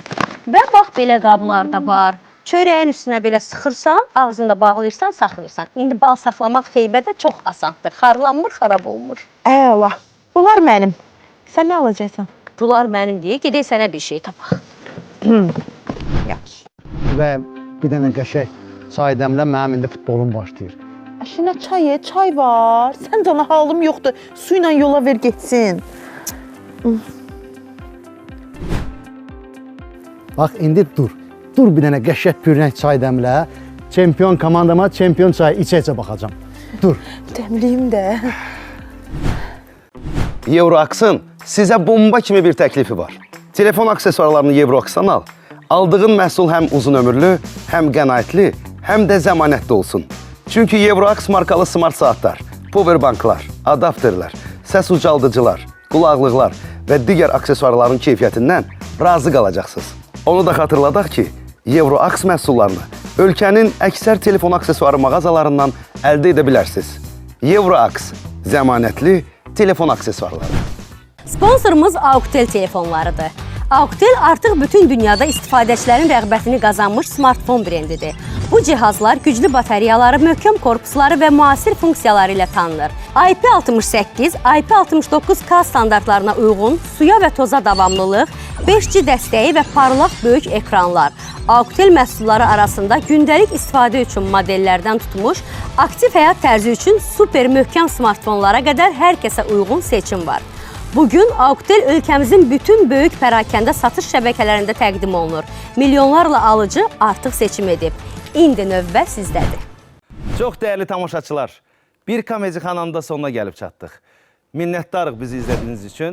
Və bax, belə qablar da var. Çörəyin üstünə belə sıxırsan, ağzında bağlayırsan, saxlayırsan. İndi bal saxlamaq heybədə çox asandır. Xarlanmır, xarab olmur. Əla, bunlar mənim. Sən nə alacaqsan? Bunlar mənim deyə gedək sənə bir şey tapaq. Yaxşı. Və bir dənə qəşəng çay dəmlə, mənim indi futbolum başlayır. Əşinə çay var. Sən cana halım yoxdur. Su ilə yola ver getsin. Bax, indi dur. Dur bir dənə qəşəng pürrəng çay dəmlə. Çempion komandama çempion çayı içə-içə baxacam. Dur. Dəmliyim də. Euroaksın sizə bomba kimi bir təklifi var. Telefon aksesuarlarını Euroaksdan al. Aldığın məhsul həm uzun ömürlü, həm qənaətli, həm də zəmanətli olsun. Çünki Euroaks markalı smart saatlar, powerbanklar, adapterlər, səs ucaldıcılar, qulaqlıqlar və digər aksesuarların keyfiyyətindən razı qalacaqsınız. Onu da xatırladaq ki, Euroaks məhsullarını ölkənin əksər telefon aksesuarı mağazalarından əldə edə bilərsiniz. Euroaks, zəmanətli telefon aksesuarları. Sponsorumuz Auctel telefonlarıdır. Auctel artıq bütün dünyada istifadəçilərin rəğbətini qazanmış smartfon brendidir. Bu cihazlar güclü batareyaları, möhkəm korpusları və müasir funksiyaları ilə tanınır. IP68, IP69K standartlarına uyğun suya və toza davamlılıq, 5G dəstəyi və parlaq böyük ekranlar. Auctel məhsulları arasında gündəlik istifadə üçün modellərdən tutmuş, aktiv həyat tərzi üçün super möhkəm smartfonlara qədər hər kəsə uyğun seçim var. Bugün Auctel ölkəmizin bütün böyük pərakəndə satış şəbəkələrində təqdim olunur. Milyonlarla alıcı artıq seçim edib. İndi növbə sizdədir. Çox dəyərli tamaşaçılar, bir komedi kanalında sonuna gəlib çatdıq. Minnətdarıq bizi izlədiyiniz üçün.